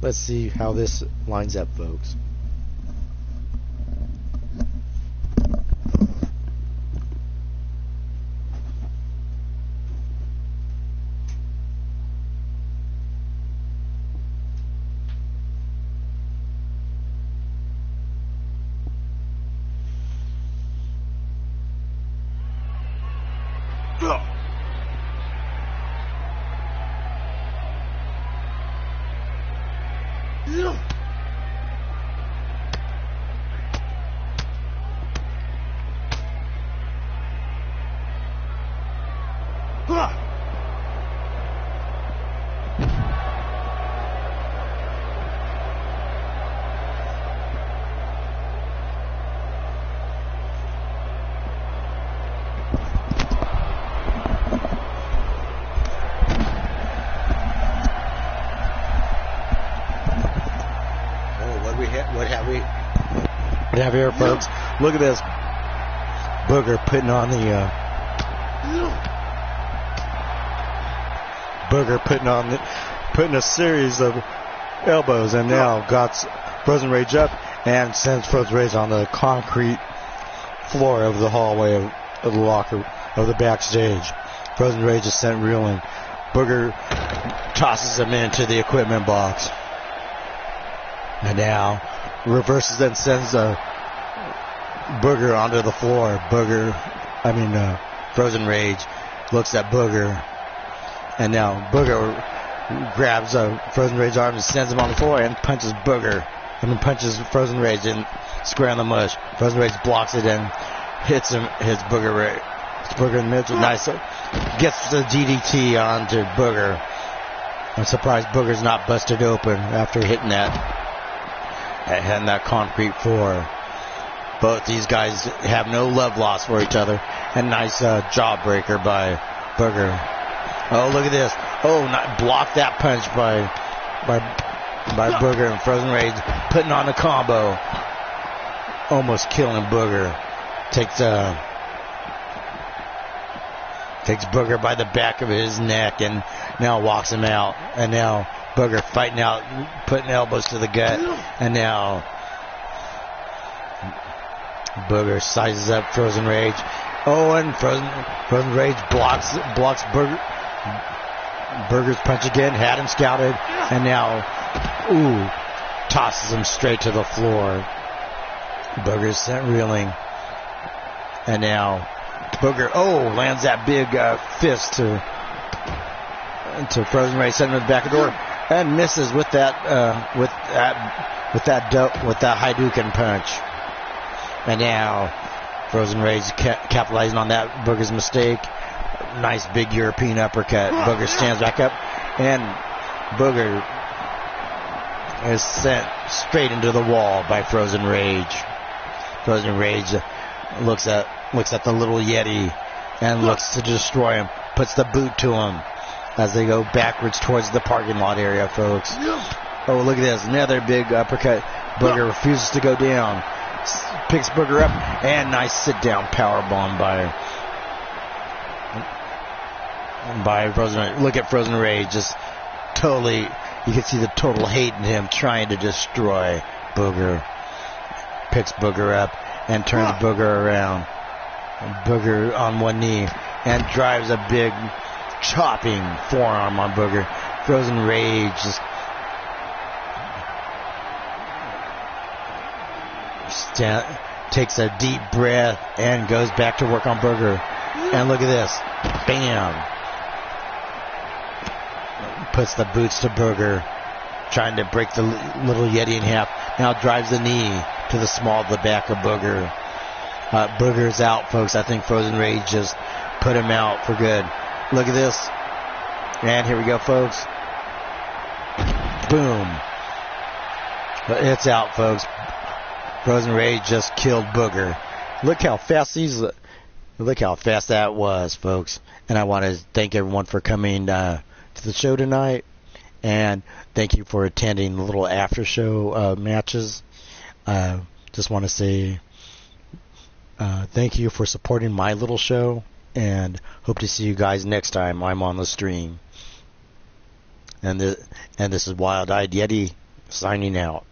let's see how this lines up, folks. What have we here, folks? Look at this Booger putting on the putting a series of elbows, and now got Frozen Rage up and sends Frozen Rage on the concrete floor of the hallway of the locker of the backstage. Frozen Rage is sent reeling. Booger tosses him into the equipment box. And now reverses and sends Booger onto the floor. Frozen Rage looks at Booger. And now Booger grabs Frozen Rage's arm and sends him on the floor and punches Frozen Rage in square in the mush. Frozen Rage blocks it and hits Booger. It's Booger in the middle. Nice. Gets the DDT onto Booger. I'm surprised Booger's not busted open after hitting that concrete floor. Both these guys have no love lost for each other. And nice jawbreaker by Booger. Oh, look at this. Oh, blocked that punch by Booger, and Frozen Rage putting on the combo. Almost killing Booger. Takes Booger by the back of his neck and now walks him out. And now Booger fighting out, putting elbows to the gut. And now Booger sizes up Frozen Rage Oh, and Frozen Rage blocks Burger's punch again. Had him scouted, and now, tosses him straight to the floor. Booger's sent reeling, and now Booger lands that big fist to Frozen Rage, sending him back the door, and misses with that Hadouken punch. And now Frozen Rage capitalizing on that Booger's mistake. Nice big European uppercut. Booger stands back up, and Booger is sent straight into the wall by Frozen Rage. Frozen Rage looks at the little Yeti and looks to destroy him. Puts the boot to him as they go backwards towards the parking lot area, folks. Oh, look at this. Another big uppercut. Booger refuses to go down. Picks Booger up, and nice sit-down powerbomb by Frozen Rage. Look at Frozen Rage. Just totally, you can see the total hate in him trying to destroy Booger. Picks Booger up and turns Booger around. Booger on one knee and drives a big chopping forearm on Booger. Frozen Rage just takes a deep breath and goes back to work on Booger. And look at this. Bam. Puts the boots to Booger, trying to break the little Yeti in half. Now drives the knee to the small of the back of Booger. Booger's out, folks. I think Frozen Rage just put him out for good. Look at this. And here we go, folks. Boom. It's out, folks. Frozen Rage just killed Booger. Look how fast that was, folks. And I want to thank everyone for coming to the show tonight, and thank you for attending the little after show matches. Just want to say thank you for supporting my little show, and hope to see you guys next time I'm on the stream. And this is Wild Eyed Yeti signing out.